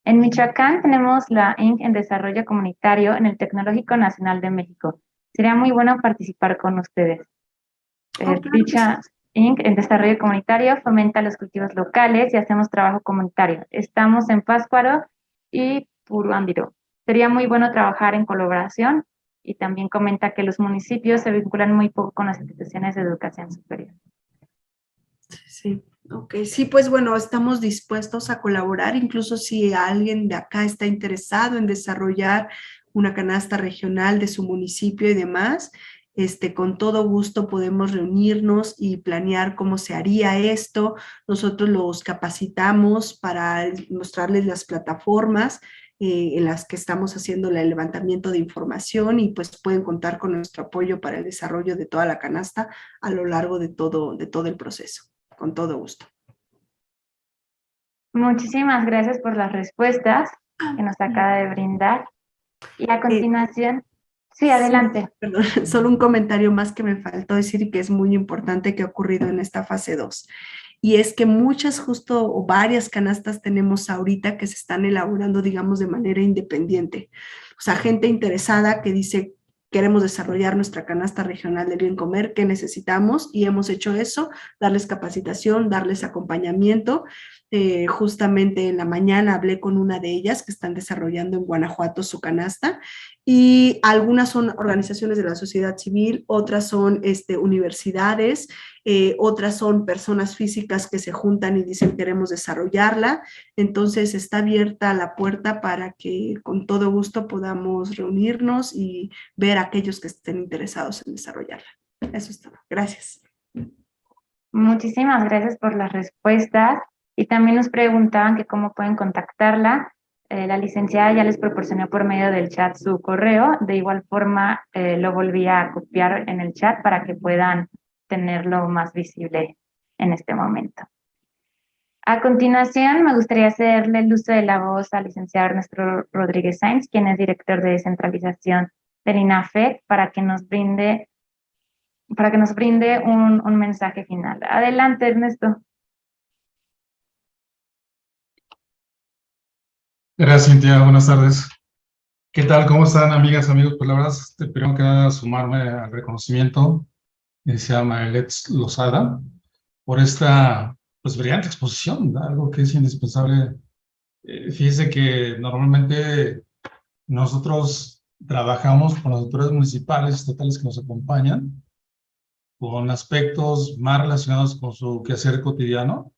en Michoacán tenemos la INC en desarrollo comunitario en el Tecnológico Nacional de México. Sería muy bueno participar con ustedes. Dicha INC en desarrollo comunitario fomenta los cultivos locales y hacemos trabajo comunitario. Estamos en Pátzcuaro y Puruándiro. Sería muy bueno trabajar en colaboración, y también comenta que los municipios se vinculan muy poco con las instituciones de educación superior. Sí, ok. Sí, pues bueno, estamos dispuestos a colaborar, incluso si alguien de acá está interesado en desarrollar una canasta regional de su municipio y demás, con todo gusto podemos reunirnos y planear cómo se haría esto. Nosotros los capacitamos para mostrarles las plataformas en las que estamos haciendo el levantamiento de información, y pues pueden contar con nuestro apoyo para el desarrollo de toda la canasta a lo largo de todo el proceso. Con todo gusto. Muchísimas gracias por las respuestas que nos acaba de brindar. Y a continuación, sí, adelante. Perdón, solo un comentario más que me faltó decir y que es muy importante que ha ocurrido en esta fase 2. Y es que muchas o varias canastas tenemos ahorita que se están elaborando, digamos, de manera independiente. O sea, gente interesada que dice, queremos desarrollar nuestra canasta regional del bien comer, ¿qué necesitamos? Y hemos hecho eso, darles capacitación, darles acompañamiento. Justamente en la mañana hablé con una de ellas que están desarrollando en Guanajuato su canasta, y algunas son organizaciones de la sociedad civil, otras son universidades, otras son personas físicas que se juntan y dicen queremos desarrollarla. Entonces está abierta la puerta para que con todo gusto podamos reunirnos y ver a aquellos que estén interesados en desarrollarla. Eso es todo. Gracias. Muchísimas gracias por las respuestas, y también nos preguntaban que cómo pueden contactarla. La licenciada ya les proporcionó por medio del chat su correo. De igual forma, lo volví a copiar en el chat para que puedan tenerlo más visible en este momento. A continuación, me gustaría cederle el uso de la voz al licenciado Ernesto Rodríguez Sainz, quien es director de descentralización del INAFED, para que nos brinde un mensaje final. Adelante, Ernesto. Gracias, Cintia. Buenas tardes. ¿Qué tal? ¿Cómo están, amigas, amigos? Pues la verdad, primero que nada, sumarme al reconocimiento que se llama Let's Lozada por esta pues brillante exposición, ¿no? Algo que es indispensable. Fíjese que normalmente nosotros trabajamos con las autoridades municipales, estatales que nos acompañan, con aspectos más relacionados con su quehacer cotidiano,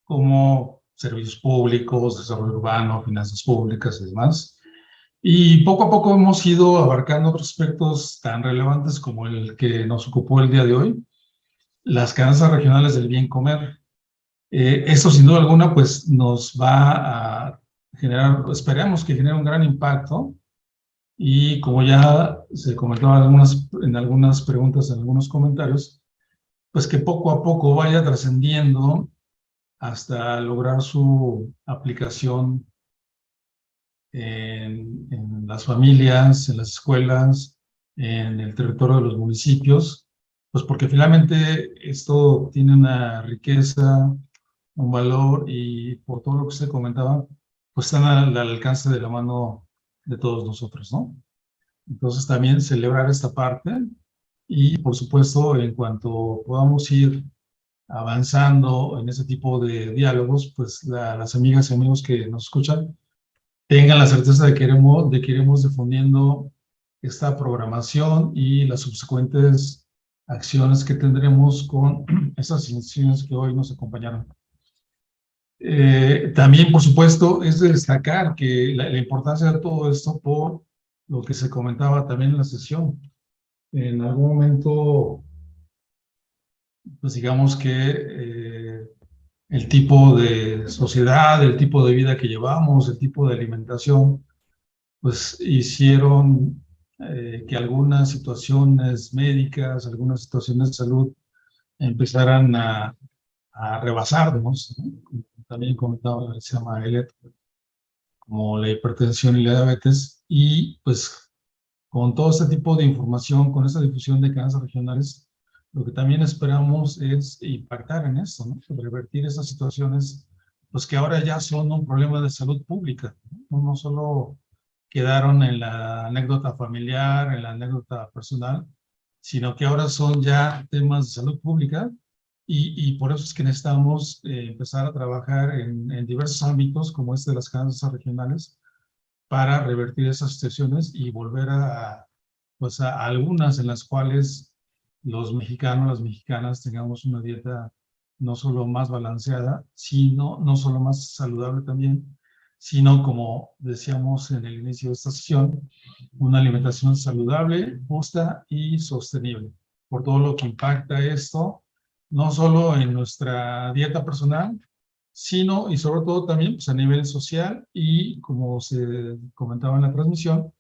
como servicios públicos, desarrollo urbano, finanzas públicas y demás. Y poco a poco hemos ido abarcando otros aspectos tan relevantes como el que nos ocupó el día de hoy, las cadenas regionales del bien comer. Esto sin duda alguna pues nos va a generar, esperamos que genere un gran impacto, y como ya se comentaba en algunas preguntas, en algunos comentarios, pues que poco a poco vaya trascendiendo hasta lograr su aplicación en las familias, en las escuelas, en el territorio de los municipios, pues porque finalmente esto tiene una riqueza, un valor, y por todo lo que usted comentaba, pues están al alcance de la mano de todos nosotros, ¿no? Entonces también celebrar esta parte, y por supuesto en cuanto podamos ir avanzando en ese tipo de diálogos, pues las amigas y amigos que nos escuchan tengan la certeza de que iremos difundiendo esta programación y las subsecuentes acciones que tendremos con esas instituciones que hoy nos acompañaron. También, por supuesto, es de destacar que la importancia de todo esto por lo que se comentaba también en la sesión. En algún momento, pues digamos que el tipo de sociedad, el tipo de vida que llevamos, el tipo de alimentación, pues hicieron que algunas situaciones médicas, algunas situaciones de salud empezaran a rebasarnos, ¿no? Como también comentaba García Maelet, como la hipertensión y la diabetes, y pues con todo este tipo de información, con esta difusión de cadenas regionales, lo que también esperamos es impactar en esto, ¿no? Revertir esas situaciones, pues que ahora ya son un problema de salud pública, ¿no? No solo quedaron en la anécdota familiar, en la anécdota personal, sino que ahora son ya temas de salud pública, y por eso es que necesitamos empezar a trabajar en diversos ámbitos como este de las cadenas regionales para revertir esas situaciones y volver pues a algunas en las cuales los mexicanos, las mexicanas tengamos una dieta no solo más balanceada, sino no solo más saludable también, sino, como decíamos en el inicio de esta sesión, una alimentación saludable, justa y sostenible, por todo lo que impacta esto, no solo en nuestra dieta personal, sino y sobre todo también pues, a nivel social, y como se comentaba en la transmisión,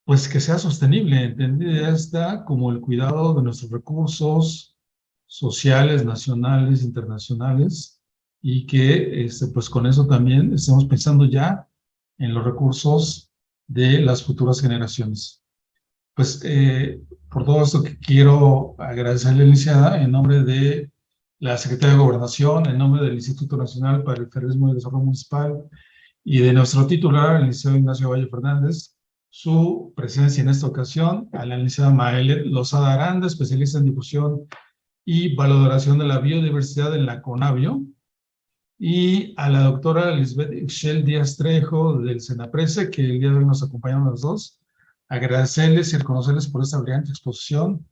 pues que sea sostenible, entendida esta como el cuidado de nuestros recursos sociales, nacionales, internacionales, y que pues con eso también estemos pensando ya en los recursos de las futuras generaciones. Pues por todo esto que quiero agradecerle, licenciada, en nombre de la Secretaría de Gobernación, en nombre del Instituto Nacional para el Federalismo y el Desarrollo Municipal y de nuestro titular, el licenciado Ignacio Valle Fernández, su presencia en esta ocasión, a la licenciada Maelet Lozada Aranda, especialista en difusión y valoración de la biodiversidad en la CONABIO, y a la doctora Lisbeth Ixchel Díaz Trejo del Senaprese, que el día de hoy nos acompañaron los dos. Agradecerles y reconocerles por esta brillante exposición,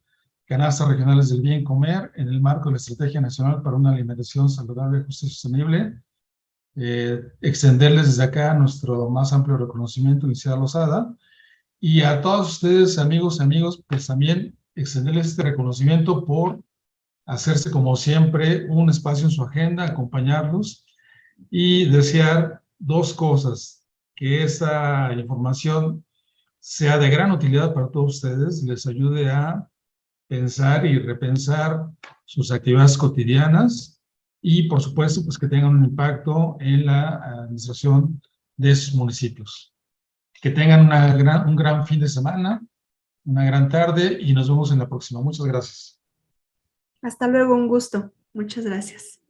Canastas Regionales del Bien Comer, en el marco de la Estrategia Nacional para una Alimentación Saludable, Justa y Sostenible. Extenderles desde acá nuestro más amplio reconocimiento, licenciada Lozada, y a todos ustedes, amigos, pues también extenderles este reconocimiento por hacerse, como siempre, un espacio en su agenda, acompañarlos, y desear dos cosas: que esta información sea de gran utilidad para todos ustedes, les ayude a pensar y repensar sus actividades cotidianas, y por supuesto pues que tengan un impacto en la administración de sus municipios. Que tengan un gran fin de semana, una gran tarde, y nos vemos en la próxima. Muchas gracias. Hasta luego, un gusto. Muchas gracias.